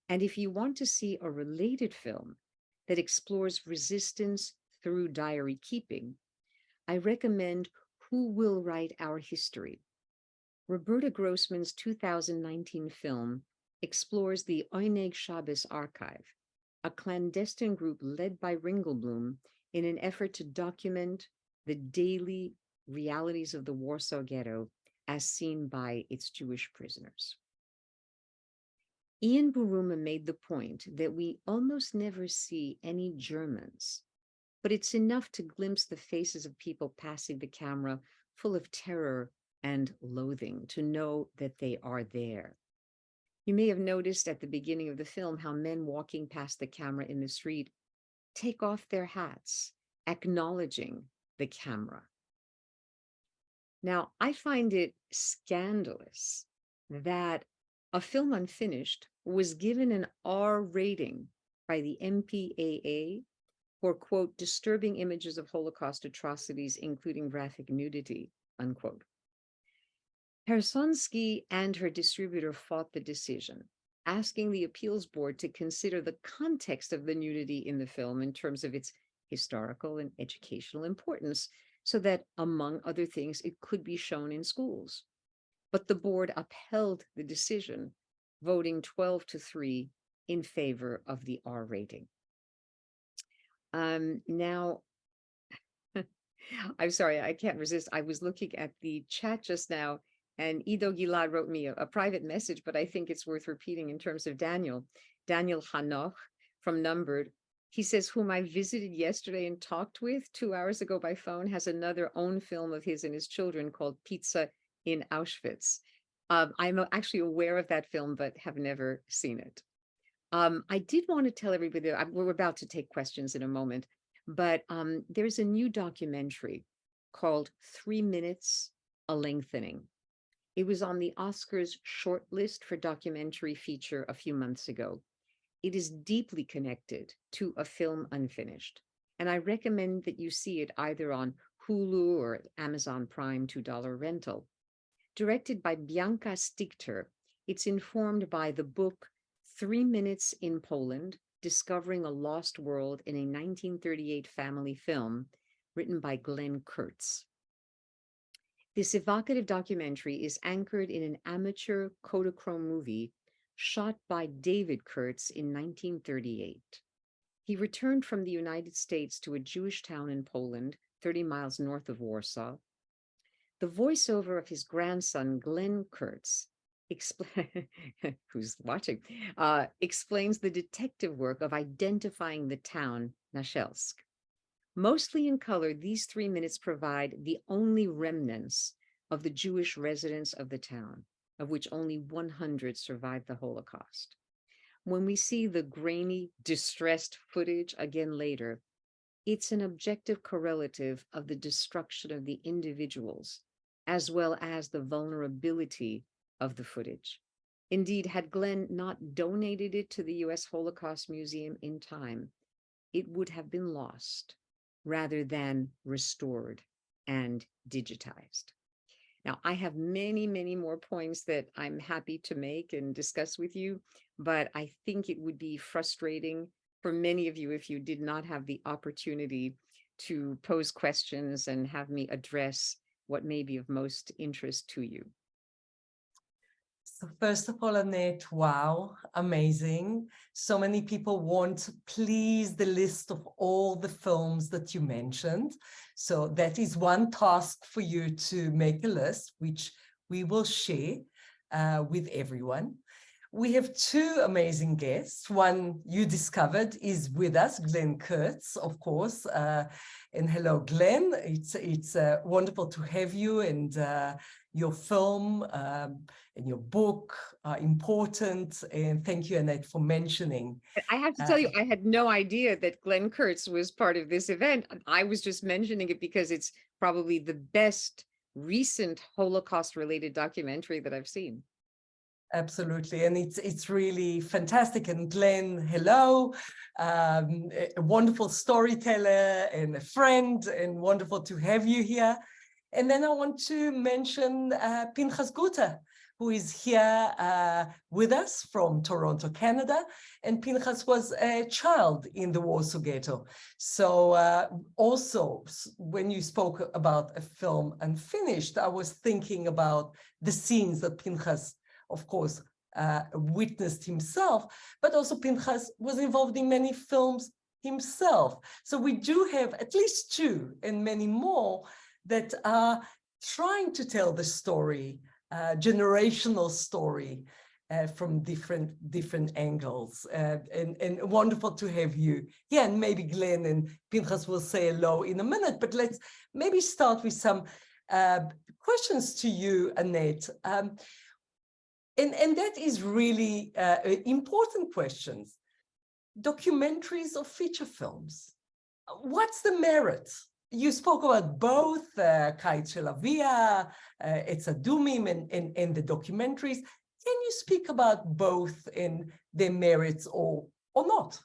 And if you want to see a related film that explores resistance through diary keeping, I recommend Who Will Write Our History? Roberta Grossman's 2019 film explores the Oyneg Shabbos Archive, a clandestine group led by Ringelblum in an effort to document the daily realities of the Warsaw Ghetto as seen by its Jewish prisoners. Ian Buruma made the point that we almost never see any Germans, but it's enough to glimpse the faces of people passing the camera full of terror and loathing to know that they are there. You may have noticed at the beginning of the film how men walking past the camera in the street take off their hats, acknowledging the camera. Now, I find it scandalous that a film unfinished was given an R rating by the MPAA for, quote, disturbing images of Holocaust atrocities, including graphic nudity, unquote. Hersonsky and her distributor fought the decision, asking the appeals board to consider the context of the nudity in the film in terms of its historical and educational importance, so that, among other things, it could be shown in schools. But the board upheld the decision, voting 12-3 in favor of the R rating. Now, I'm sorry, I can't resist. I was looking at the chat just now, and Ido Gilad wrote me a private message, but I think it's worth repeating in terms of Daniel Hanoch from Numbered. He says, whom I visited yesterday and talked with 2 hours ago by phone, has another own film of his and his children called Pizza in Auschwitz. I'm actually aware of that film, but have never seen it. I did want to tell everybody, we're about to take questions in a moment, but there's a new documentary called 3 Minutes, A Lengthening. It was on the Oscars short list for documentary feature a few months ago. It is deeply connected to A Film Unfinished, and I recommend that you see it either on Hulu or Amazon Prime $2 rental. Directed by Bianca Stichter, it's informed by the book 3 Minutes in Poland, Discovering a Lost World in a 1938 Family Film, written by Glenn Kurtz. This evocative documentary is anchored in an amateur Kodachrome movie shot by David Kurtz in 1938. He returned from the United States to a Jewish town in Poland, 30 miles north of Warsaw. The voiceover of his grandson, Glenn Kurtz, who's watching, explains the detective work of identifying the town, Nashelsk. Mostly in color, these 3 minutes provide the only remnants of the Jewish residents of the town, of which only 100 survived the Holocaust. When we see the grainy, distressed footage again later, it's an objective correlative of the destruction of the individuals, as well as the vulnerability of the footage. Indeed, had Glenn not donated it to the US Holocaust Museum in time, it would have been lost rather than restored and digitized. Now, I have many, many more points that I'm happy to make and discuss with you, but I think it would be frustrating for many of you if you did not have the opportunity to pose questions and have me address what may be of most interest to you. So first of all, Annette, wow, amazing. So many people want to please the list of all the films that you mentioned. So that is one task for you to make a list, which we will share with everyone. We have two amazing guests. One you discovered is with us, Glenn Kurtz, of course. And hello, Glenn. It's wonderful to have you, and your film and your book are important. And thank you, Annette, for mentioning. I have to tell you, I had no idea that Glenn Kurtz was part of this event. I was just mentioning it because it's probably the best recent Holocaust-related documentary that I've seen. Absolutely, and it's really fantastic. And Glenn, hello, a wonderful storyteller and a friend, and wonderful to have you here. And then I want to mention Pinchas Guter, who is here with us from Toronto, Canada. And Pinchas was a child in the Warsaw Ghetto. So also, when you spoke about a film Unfinished, I was thinking about the scenes that Pinchas, of course, witnessed himself, but also Pinchas was involved in many films himself. So we do have at least two and many more that are trying to tell the story, generational story, from different angles. And wonderful to have you here. And maybe Glenn and Pinchas will say hello in a minute, but let's maybe start with some questions to you, Annette. And that is really important questions. Documentaries or feature films, what's the merit? You spoke about both Kite Shel Avia, Etzadumim, and the documentaries. Can you speak about both and their merits or not?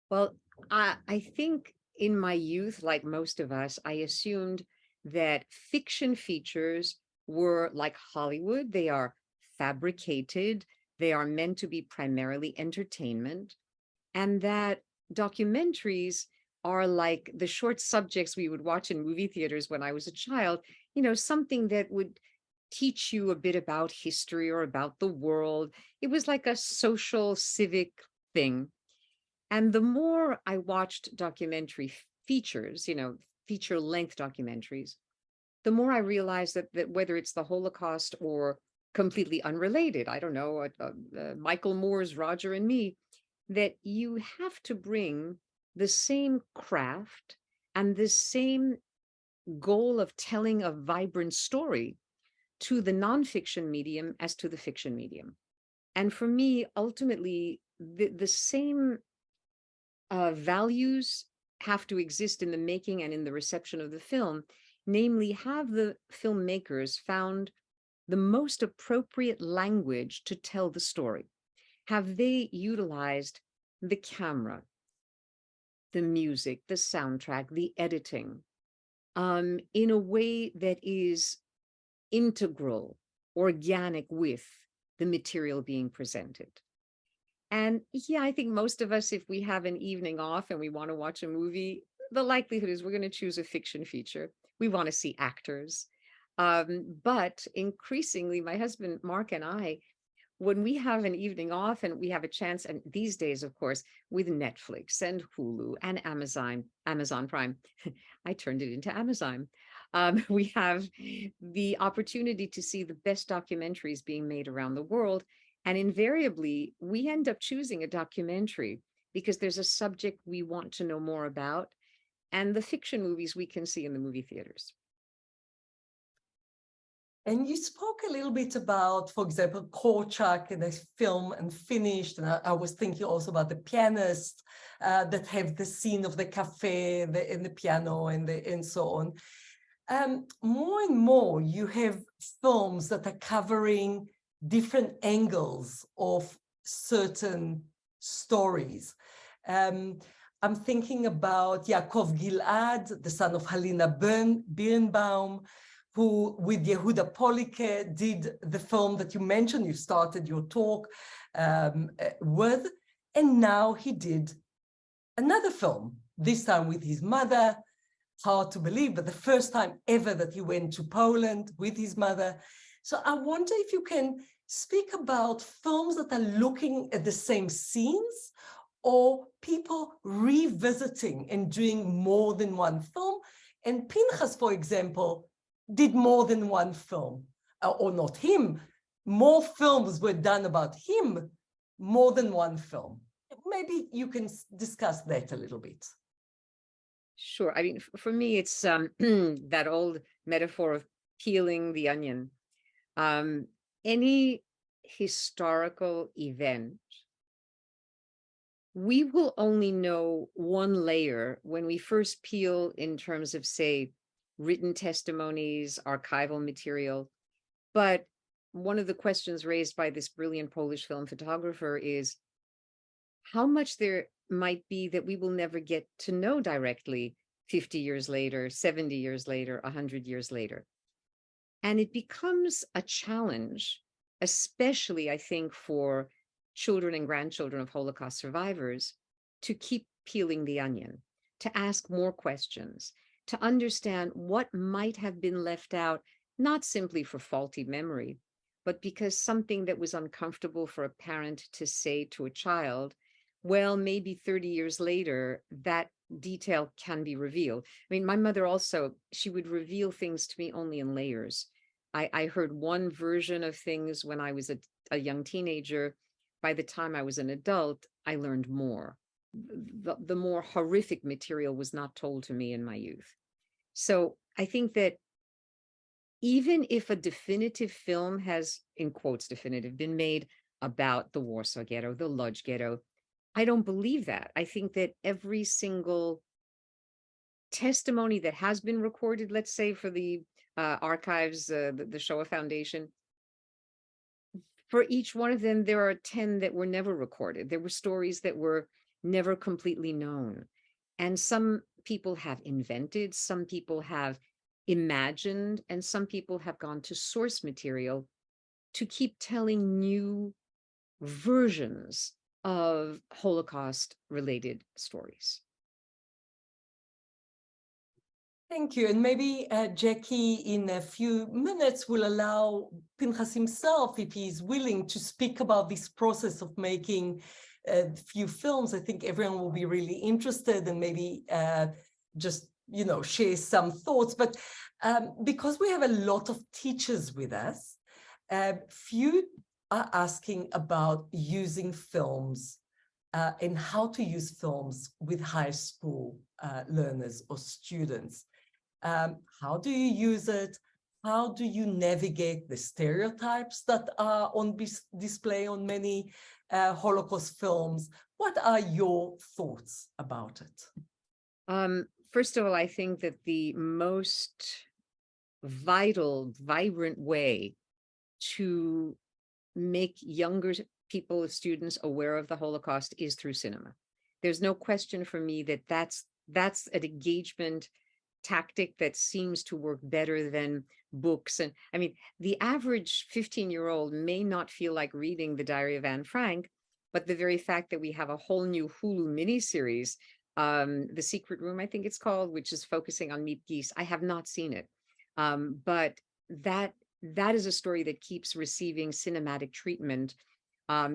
Well, I think in my youth, like most of us, I assumed that fiction features were like Hollywood. They are fabricated, they are meant to be primarily entertainment, and that documentaries are like the short subjects we would watch in movie theaters when I was a child, you know, something that would teach you a bit about history or about the world. It was like a social, civic thing. And the more I watched documentary features, you know, feature-length documentaries, the more I realized that whether it's the Holocaust or completely unrelated, I don't know, Michael Moore's Roger and Me, that you have to bring the same craft and the same goal of telling a vibrant story to the nonfiction medium as to the fiction medium. And for me, ultimately, the same values have to exist in the making and in the reception of the film, namely, have the filmmakers found the most appropriate language to tell the story? Have they utilized the camera, the music, the soundtrack, the editing, in a way that is integral, organic with the material being presented? And yeah, I think most of us, if we have an evening off and we want to watch a movie, the likelihood is we're going to choose a fiction feature. We want to see actors. But increasingly, my husband, Mark, and I, when we have an evening off and we have a chance, and these days, of course, with Netflix and Hulu and Amazon Prime, I turned it into Amazon. We have the opportunity to see the best documentaries being made around the world. And invariably, we end up choosing a documentary because there's a subject we want to know more about, and the fiction movies we can see in the movie theaters. And you spoke a little bit about, for example, Korczak and the film Unfinished. And I was thinking also about the pianists that have the scene of the cafe and the piano and so on. More and more, you have films that are covering different angles of certain stories. I'm thinking about Yaakov Gilad, the son of Halina Birnbaum, who with Yehuda Polike did the film that you mentioned, you started your talk with, and now he did another film, this time with his mother. Hard to believe, but the first time ever that he went to Poland with his mother. So I wonder if you can speak about films that are looking at the same scenes, or people revisiting and doing more than one film. And Pinchas, for example, did more than one film, or not him. More films were done about him, more than one film. Maybe you can discuss that a little bit. Sure. I mean, for me, it's that old metaphor of peeling the onion. Any historical event, we will only know one layer when we first peel in terms of, say, written testimonies, archival material. But one of the questions raised by this brilliant Polish film photographer is how much there might be that we will never get to know directly 50 years later, 70 years later, 100 years later. And it becomes a challenge, especially, I think, for children and grandchildren of Holocaust survivors, to keep peeling the onion, to ask more questions, to understand what might have been left out, not simply for faulty memory, but because something that was uncomfortable for a parent to say to a child, well, maybe 30 years later, that detail can be revealed. I mean, my mother also, she would reveal things to me only in layers. I heard one version of things when I was a young teenager. By the time I was an adult, I learned more. The more horrific material was not told to me in my youth. So I think that even if a definitive film has, in quotes, definitive, been made about the Warsaw Ghetto, the Lodz Ghetto, I don't believe that. I think that every single testimony that has been recorded, let's say for the archives, the Shoah Foundation, for each one of them, there are 10 that were never recorded. There were stories that were never completely known. And some people have invented, some people have imagined, and some people have gone to source material to keep telling new versions of Holocaust-related stories. Thank you. And maybe Jackie, in a few minutes, will allow Pinchas himself, if he's willing, to speak about this process of making a few films. I think everyone will be really interested, and maybe just, share some thoughts. But because we have a lot of teachers with us, few are asking about using films and how to use films with high school learners or students. How do you use it? How do you navigate the stereotypes that are on display on many Holocaust films? What are your thoughts about it? First of all, I think that the most vital, vibrant way to make younger people, students, aware of the Holocaust is through cinema. There's no question for me that that's an engagement tactic that seems to work better than books. And I mean, the average 15-year-old may not feel like reading The Diary of Anne Frank, but the very fact that we have a whole new Hulu miniseries, The Secret Room, I think it's called, which is focusing on Meet Geese. I have not seen it, but that is a story that keeps receiving cinematic treatment,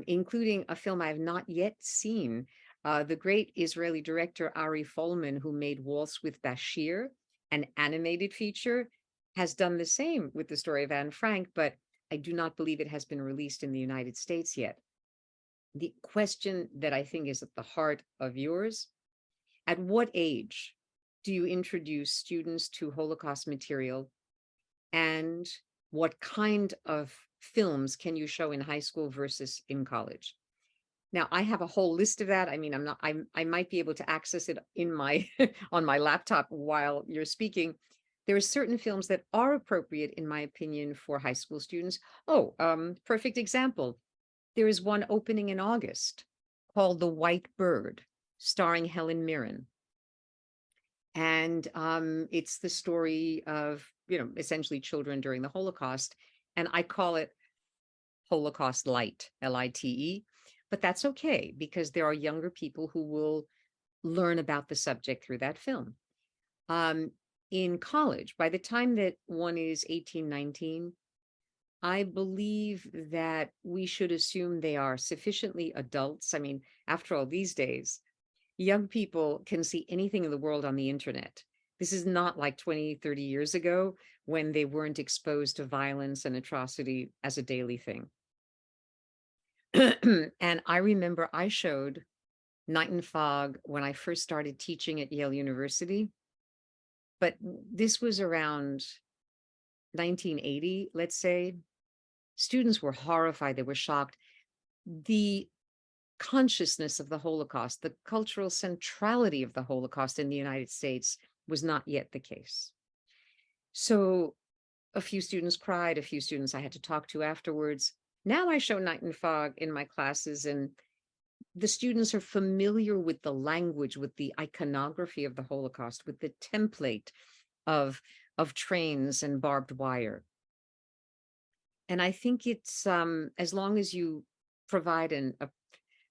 including a film I have not yet seen. The great Israeli director Ari Folman, who made Waltz with Bashir, an animated feature, has done the same with the story of Anne Frank, but I do not believe it has been released in the United States yet. The question that I think is at the heart of yours, at what age do you introduce students to Holocaust material, and what kind of films can you show in high school versus in college? Now, I have a whole list of that. I mean, I might be able to access it in my on my laptop while you're speaking. There are certain films that are appropriate, in my opinion, for high school students. Oh, perfect example. There is one opening in August called The White Bird, starring Helen Mirren. And it's the story of, essentially children during the Holocaust. And I call it Holocaust Light, L-I-T-E. But that's okay, because there are younger people who will learn about the subject through that film. In college, by the time that one is 18, 19, I believe that we should assume they are sufficiently adults. I mean, after all, these days, young people can see anything in the world on the internet. This is not like 20, 30 years ago when they weren't exposed to violence and atrocity as a daily thing. And I remember I showed Night and Fog when I first started teaching at Yale University. But this was around 1980, let's say. Students were horrified, they were shocked. The consciousness of the Holocaust, the cultural centrality of the Holocaust in the United States was not yet the case. So a few students cried, a few students I had to talk to afterwards. Now I show Night and Fog in my classes, and the students are familiar with the language, with the iconography of the Holocaust, with the template of trains and barbed wire. And I think it's as long as you provide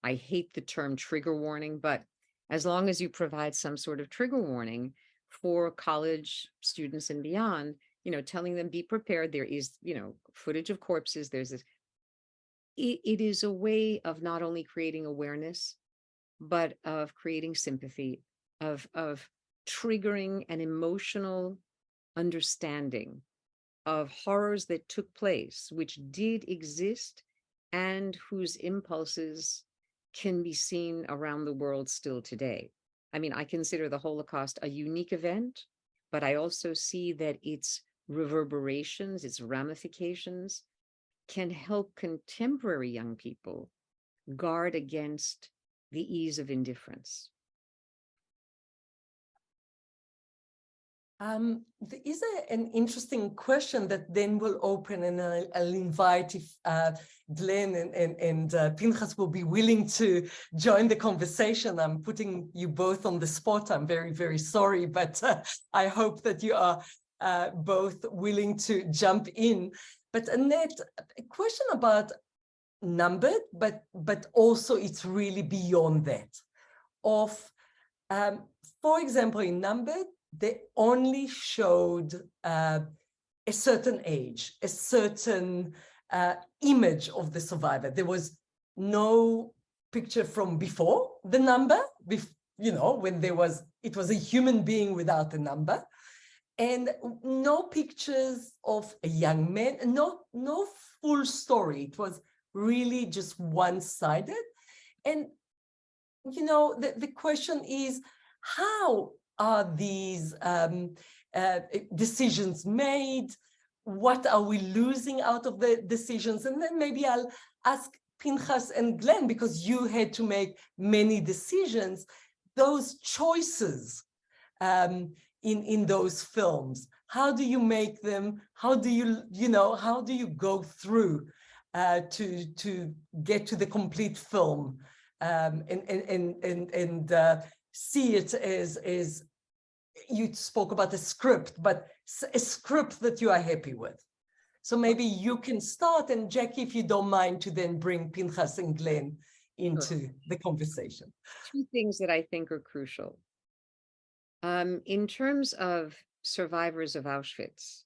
I hate the term trigger warning, but as long as you provide some sort of trigger warning for college students and beyond, telling them be prepared. There is, footage of corpses. There's this. It is a way of not only creating awareness, but of creating sympathy, of triggering an emotional understanding of horrors that took place, which did exist, and whose impulses can be seen around the world still today. I mean, I consider the Holocaust a unique event, but I also see that its reverberations, its ramifications, can help contemporary young people guard against the ease of indifference. There is an interesting question that then will open, and I'll invite if Glenn and Pinchas will be willing to join the conversation. I'm putting you both on the spot. I'm very, very sorry, but I hope that you are both willing to jump in. But Annette, a question about numbered, but also it's really beyond that. For example, in numbered, they only showed a certain age, a certain image of the survivor. There was no picture from before the number, when it was a human being without a number, and no pictures of a young man, no full story. It was really just one-sided. And, the question is, how are these decisions made? What are we losing out of the decisions? And then maybe I'll ask Pinchas and Glenn, because you had to make many decisions, those choices in those films. How do you make them? How do you go through to get to the complete film and see it as you spoke about a script, but a script that you are happy with. So maybe you can start, and Jackie, if you don't mind, to then bring Pinchas and Glenn into the conversation. Two things that I think are crucial. In terms of survivors of Auschwitz,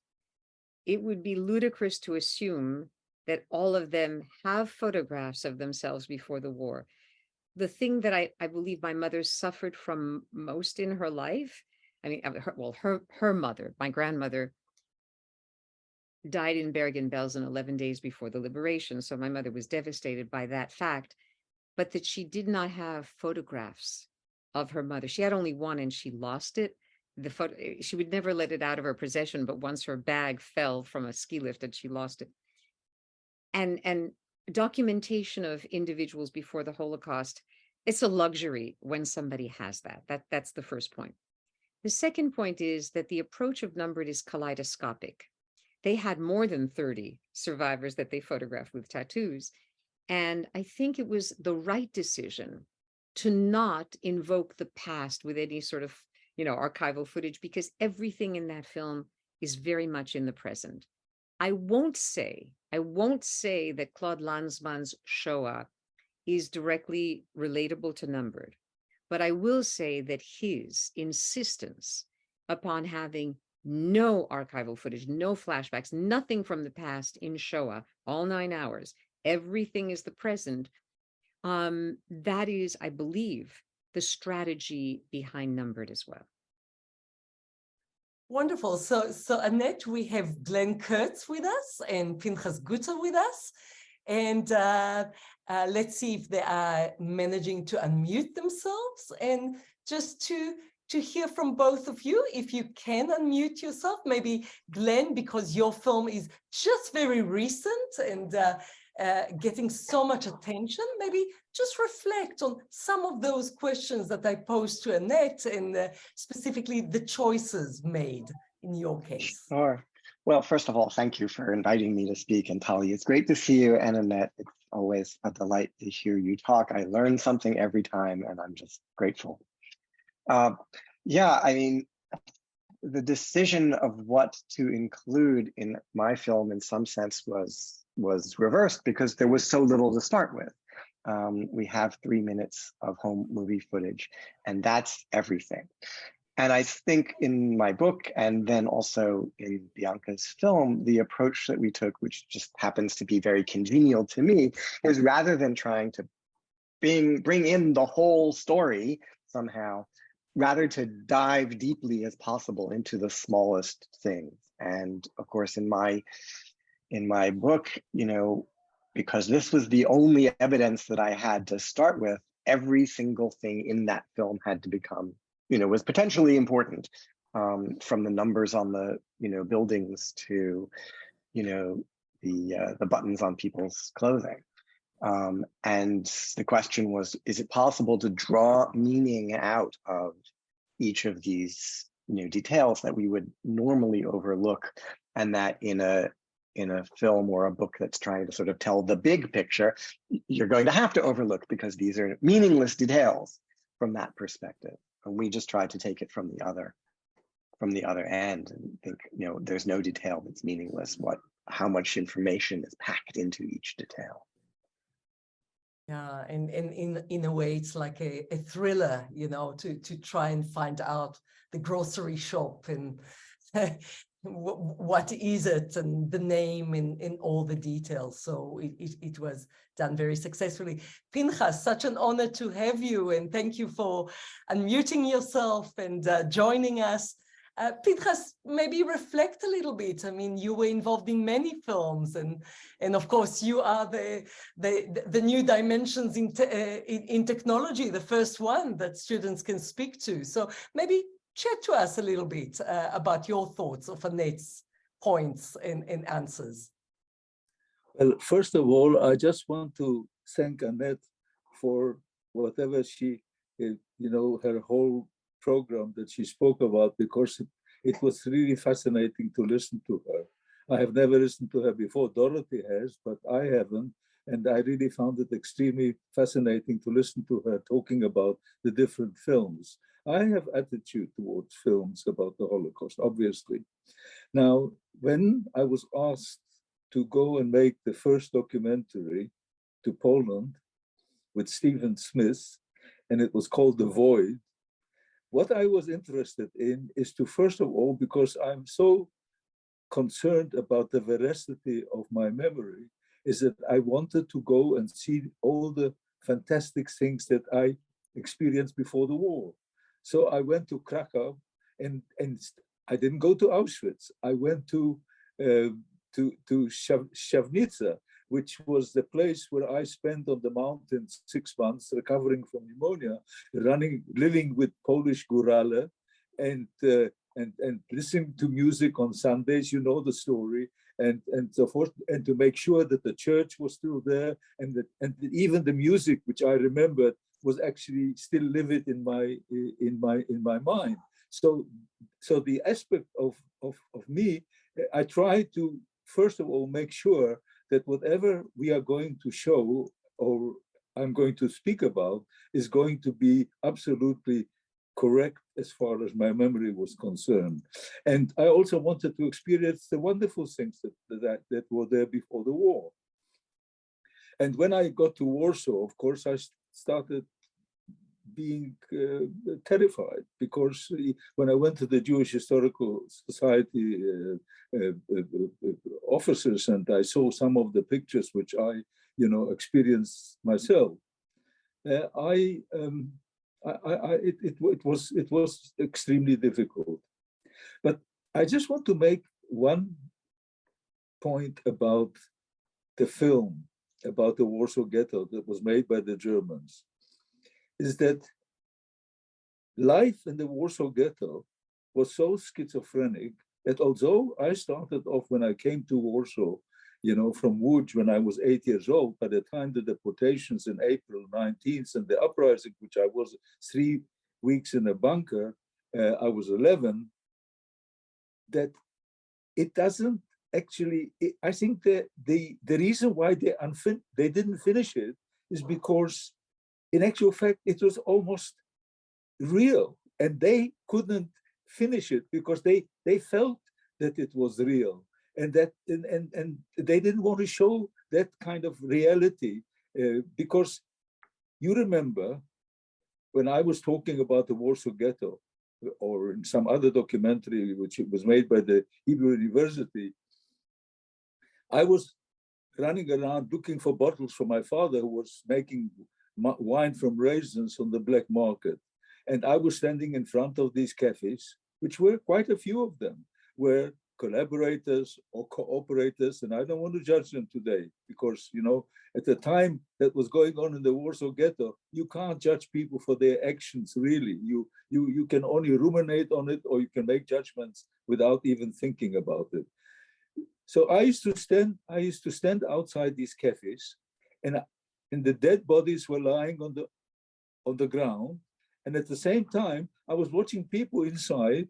it would be ludicrous to assume that all of them have photographs of themselves before the war. The thing that I believe my mother suffered from most in her life, I mean, her mother, my grandmother, died in Bergen-Belsen 11 days before the liberation. So my mother was devastated by that fact, but that she did not have photographs of her mother. She had only one, and she lost it. She would never let it out of her possession, but once her bag fell from a ski lift and she lost it. And documentation of individuals before the Holocaust, it's a luxury when somebody has that. That's the first point. The second point is that the approach of numbered is kaleidoscopic. They had more than 30 survivors that they photographed with tattoos. And I think it was the right decision to not invoke the past with any sort of, archival footage, because everything in that film is very much in the present. I won't say that Claude Lanzmann's Shoah is directly relatable to numbered, but I will say that his insistence upon having no archival footage, no flashbacks, nothing from the past in Shoah, all 9 hours. Everything is the present. That is, I believe, the strategy behind Numbered as well. Wonderful. So Annette, we have Glenn Kurtz with us and Pinchas Guter with us. And let's see if they are managing to unmute themselves. And just to hear from both of you, if you can unmute yourself, maybe Glenn, because your film is just very recent and getting so much attention, maybe just reflect on some of those questions that I posed to Annette and specifically the choices made in your case. Sure. Well, first of all, thank you for inviting me to speak. And Tali, it's great to see you. And Annette, it's always a delight to hear you talk. I learn something every time, and I'm just grateful. Yeah, I mean, the decision of what to include in my film in some sense was reversed because there was so little to start with. We have 3 minutes of home movie footage, and that's everything. And I think in my book, and then also in Bianca's film, the approach that we took, which just happens to be very congenial to me, is rather than trying to bring in the whole story somehow, rather to dive deeply as possible into the smallest things. And of course, in my book, you know, because this was the only evidence that I had to start with, every single thing in that film had to become, you know, was potentially important, from the numbers on the, you know, buildings to, you know, the buttons on people's clothing. And the question was, is it possible to draw meaning out of each of these, you know, details that we would normally overlook, and that in a film or a book that's trying to sort of tell the big picture, you're going to have to overlook because these are meaningless details from that perspective. And we just try to take it from the other end and think, you know, there's no detail that's meaningless. How much information is packed into each detail. Yeah, and in a way, it's like a thriller, you know, to try and find out the grocery shop and what is it and the name and all the details. So it was done very successfully. Pinchas, such an honor to have you, and thank you for unmuting yourself and joining us. Pinchas, maybe reflect a little bit. I mean, you were involved in many films, and of course, you are the new dimensions in technology, the first one that students can speak to. So maybe chat to us a little bit about your thoughts of Annette's points and answers. Well, first of all, I just want to thank Annette for whatever she, you know, her whole program that she spoke about, because it was really fascinating to listen to her. I have never listened to her before. Dorothy has, but I haven't. And I really found it extremely fascinating to listen to her talking about the different films. I have attitude towards films about the Holocaust, obviously. Now, when I was asked to go and make the first documentary to Poland with Stephen Smith, and it was called The Void, what I was interested in is to, first of all, because I'm so concerned about the veracity of my memory, is that I wanted to go and see all the fantastic things that I experienced before the war. So I went to Krakow, and I didn't go to Auschwitz. I went to Shavnica, which was the place where I spent on the mountain 6 months recovering from pneumonia, living with Polish górale, and listening to music on Sundays. You know the story, and so forth, and to make sure that the church was still there, and even the music, which I remembered, was actually still livid in my mind. So the aspect of me, I try to first of all make sure that whatever we are going to show or I'm going to speak about is going to be absolutely correct as far as my memory was concerned. And I also wanted to experience the wonderful things that were there before the war. And when I got to Warsaw, of course, I started being terrified, because when I went to the Jewish Historical Society offices and I saw some of the pictures which I, experienced myself, it was extremely difficult. But I just want to make one point about the film about the Warsaw Ghetto that was made by the Germans, is that life in the Warsaw Ghetto was so schizophrenic that although I started off when I came to Warsaw, from Łódź when I was 8 years old, by the time the deportations in April 19th and the uprising, which I was 3 weeks in a bunker, I was 11, that it doesn't actually, I think that the reason why they didn't finish it is because in actual fact, it was almost real, and they couldn't finish it because they felt that it was real, and that and they didn't want to show that kind of reality, because you remember when I was talking about the Warsaw Ghetto, or in some other documentary which was made by the Hebrew University, I was running around looking for bottles for my father, who was making wine from raisins on the black market. And I was standing in front of these cafes, which were quite a few of them, were collaborators or cooperators. And I don't want to judge them today because, at the time that was going on in the Warsaw Ghetto, you can't judge people for their actions, really. You can only ruminate on it, or you can make judgments without even thinking about it. So I used to stand outside these cafes, and the dead bodies were lying on the ground. And at the same time, I was watching people inside,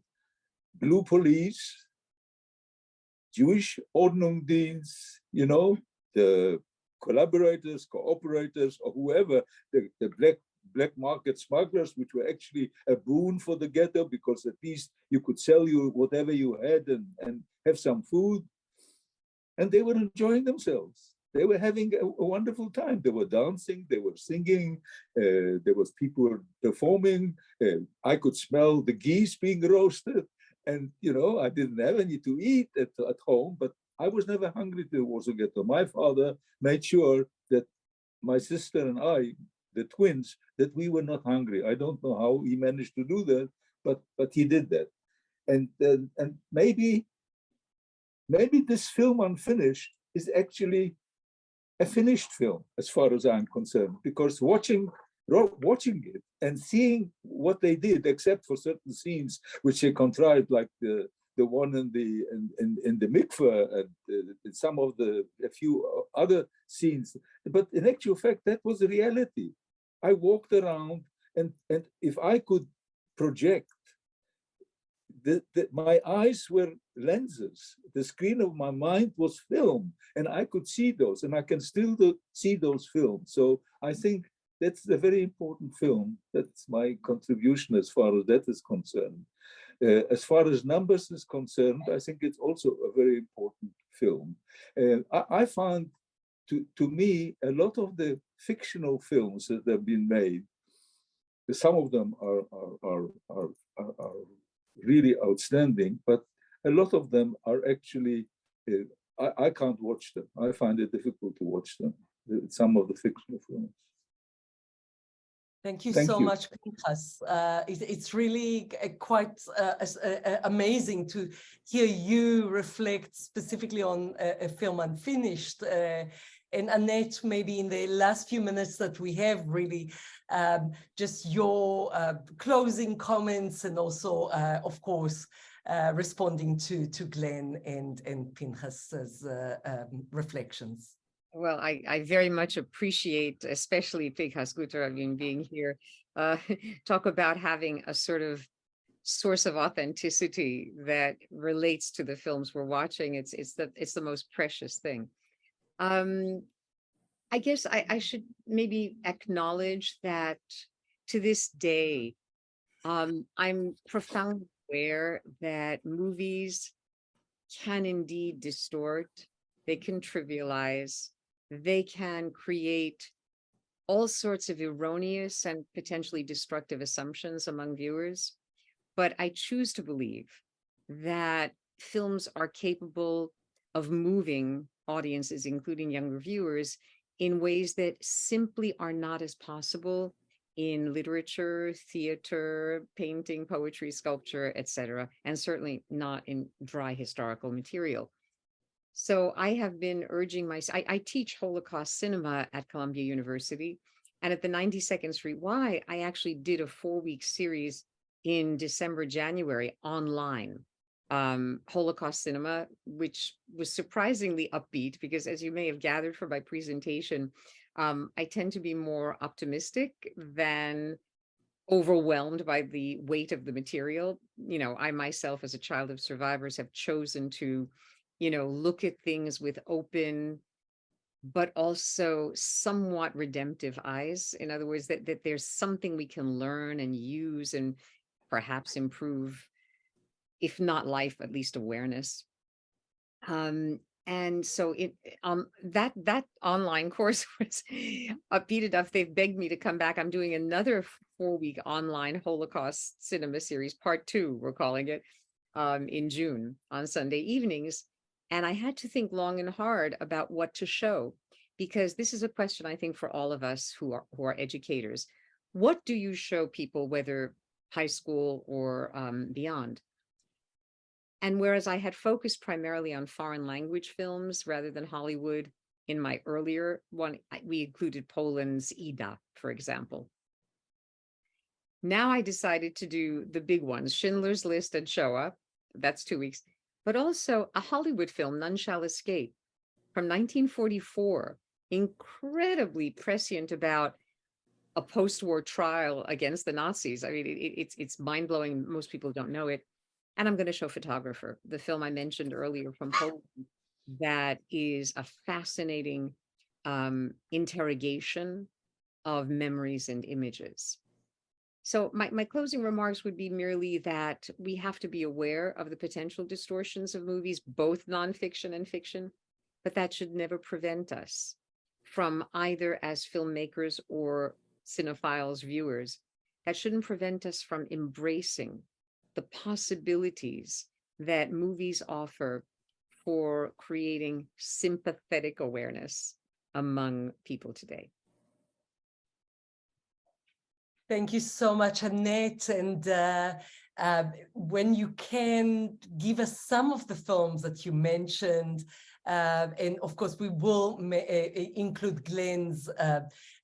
blue police, Jewish Ordnungsdienst, the collaborators, cooperators, or whoever, the black market smugglers, which were actually a boon for the ghetto, because at least you could sell you whatever you had and have some food. And they were enjoying themselves. They were having a wonderful time. They were dancing, they were singing, there was people performing. I could smell the geese being roasted. And, I didn't have any to eat at home, but I was never hungry to the Warsaw Ghetto. My father made sure that my sister and I, the twins, that we were not hungry. I don't know how he managed to do that, but he did that. And maybe this film Unfinished is actually a finished film as far as I'm concerned, because watching it and seeing what they did, except for certain scenes which they contrived, like the one in the mikveh and some of a few other scenes, but in actual fact that was a reality. I walked around, and if I could project, my eyes were lenses. The screen of my mind was film, and I could see those, and I can still see those films. So I think that's a very important film. That's my contribution as far as that is concerned. As far as numbers is concerned, I think it's also a very important film. I found, to me, a lot of the fictional films that have been made, some of them are really outstanding, but a lot of them are actually, I can't watch them. I find it difficult to watch them, some of the fictional films. Thank you so much, Pinchas. It's really quite amazing to hear you reflect specifically on a film Unfinished. And Annette, maybe in the last few minutes that we have, really just your closing comments, and also, of course, responding to Glenn and Pinchas's reflections. Well, I very much appreciate, especially Pinchas Guttorov being here, talk about having a sort of source of authenticity that relates to the films we're watching. It's the most precious thing. I guess I should maybe acknowledge that to this day, I'm profoundly aware that movies can indeed distort, they can trivialize, they can create all sorts of erroneous and potentially destructive assumptions among viewers. But I choose to believe that films are capable of moving audiences, including younger viewers, in ways that simply are not as possible in literature, theater, painting, poetry, sculpture, etc., and certainly not in dry historical material. So I have been urging I teach Holocaust cinema at Columbia University, and at the 92nd Street Y, I actually did a 4-week series in December, January online, Holocaust cinema, which was surprisingly upbeat because, as you may have gathered from my presentation, I tend to be more optimistic than overwhelmed by the weight of the material. You know, I myself, as a child of survivors, have chosen to, look at things with open, but also somewhat redemptive eyes. In other words, that there's something we can learn and use and perhaps improve, if not life, at least awareness. And so that online course was upbeat enough. They've begged me to come back. I'm doing another 4-week online Holocaust cinema series, part 2, we're calling it, in June on Sunday evenings. And I had to think long and hard about what to show, because this is a question, I think, for all of us who are educators. What do you show people, whether high school or beyond? And whereas I had focused primarily on foreign language films rather than Hollywood in my earlier one, we included Poland's Ida, for example. Now I decided to do the big ones, Schindler's List and Shoah, that's 2 weeks, but also a Hollywood film, None Shall Escape, from 1944, incredibly prescient about a post-war trial against the Nazis. I mean, it's mind-blowing. Most people don't know it. And I'm going to show Photographer, the film I mentioned earlier from Poland, that is a fascinating interrogation of memories and images. So my closing remarks would be merely that we have to be aware of the potential distortions of movies, both nonfiction and fiction, but that should never prevent us from, either as filmmakers or cinephiles, viewers, that shouldn't prevent us from embracing the possibilities that movies offer for creating sympathetic awareness among people today. Thank you so much, Annette. And when you can give us some of the films that you mentioned, and of course we will include Glenn's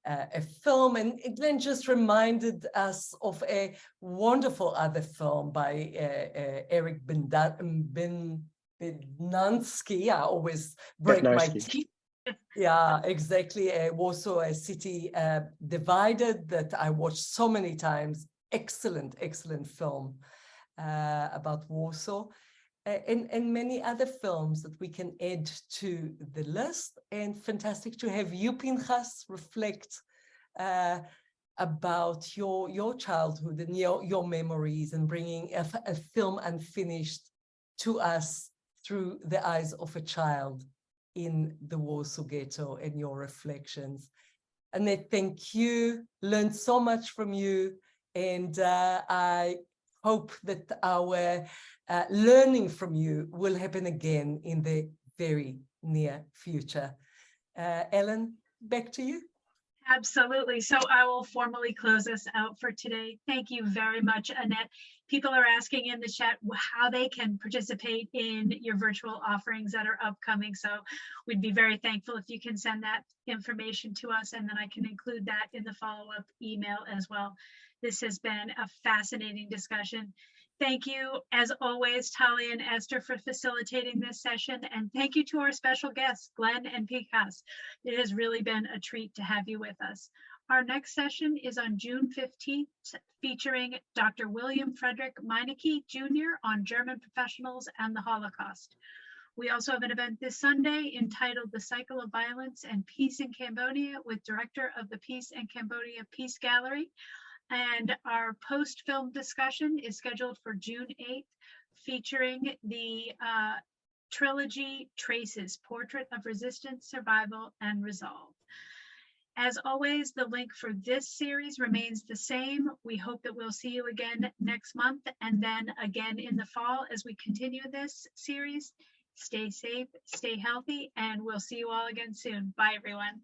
a film, and Glenn just reminded us of a wonderful other film by Eric Bednarski. I always break my teeth. Yeah, exactly. Warsaw, a city divided, that I watched so many times. Excellent, excellent film about Warsaw. And many other films that we can add to the list. And fantastic to have you, Pinchas, reflect about your childhood and your memories, and bringing a film unfinished to us through the eyes of a child in the Warsaw Ghetto, and your reflections. Annette, thank you. Learned so much from you. And I hope that our learning from you will happen again in the very near future. Ellen, back to you. Absolutely. So I will formally close us out for today. Thank you very much, Annette. People are asking in the chat how they can participate in your virtual offerings that are upcoming. So we'd be very thankful if you can send that information to us, and then I can include that in the follow-up email as well. This has been a fascinating discussion. Thank you, as always, Talia and Esther, for facilitating this session. And thank you to our special guests, Glenn and Pinchas. It has really been a treat to have you with us. Our next session is on June 15th, featuring Dr. William Frederick Meinecke, Jr. on German professionals and the Holocaust. We also have an event this Sunday entitled The Cycle of Violence and Peace in Cambodia, with director of the Peace in Cambodia Peace Gallery. And our post-film discussion is scheduled for June 8th, featuring the trilogy Traces, Portrait of Resistance, Survival, and Resolve. As always, the link for this series remains the same. We hope that we'll see you again next month and then again in the fall as we continue this series. Stay safe, stay healthy, and we'll see you all again soon. Bye, everyone.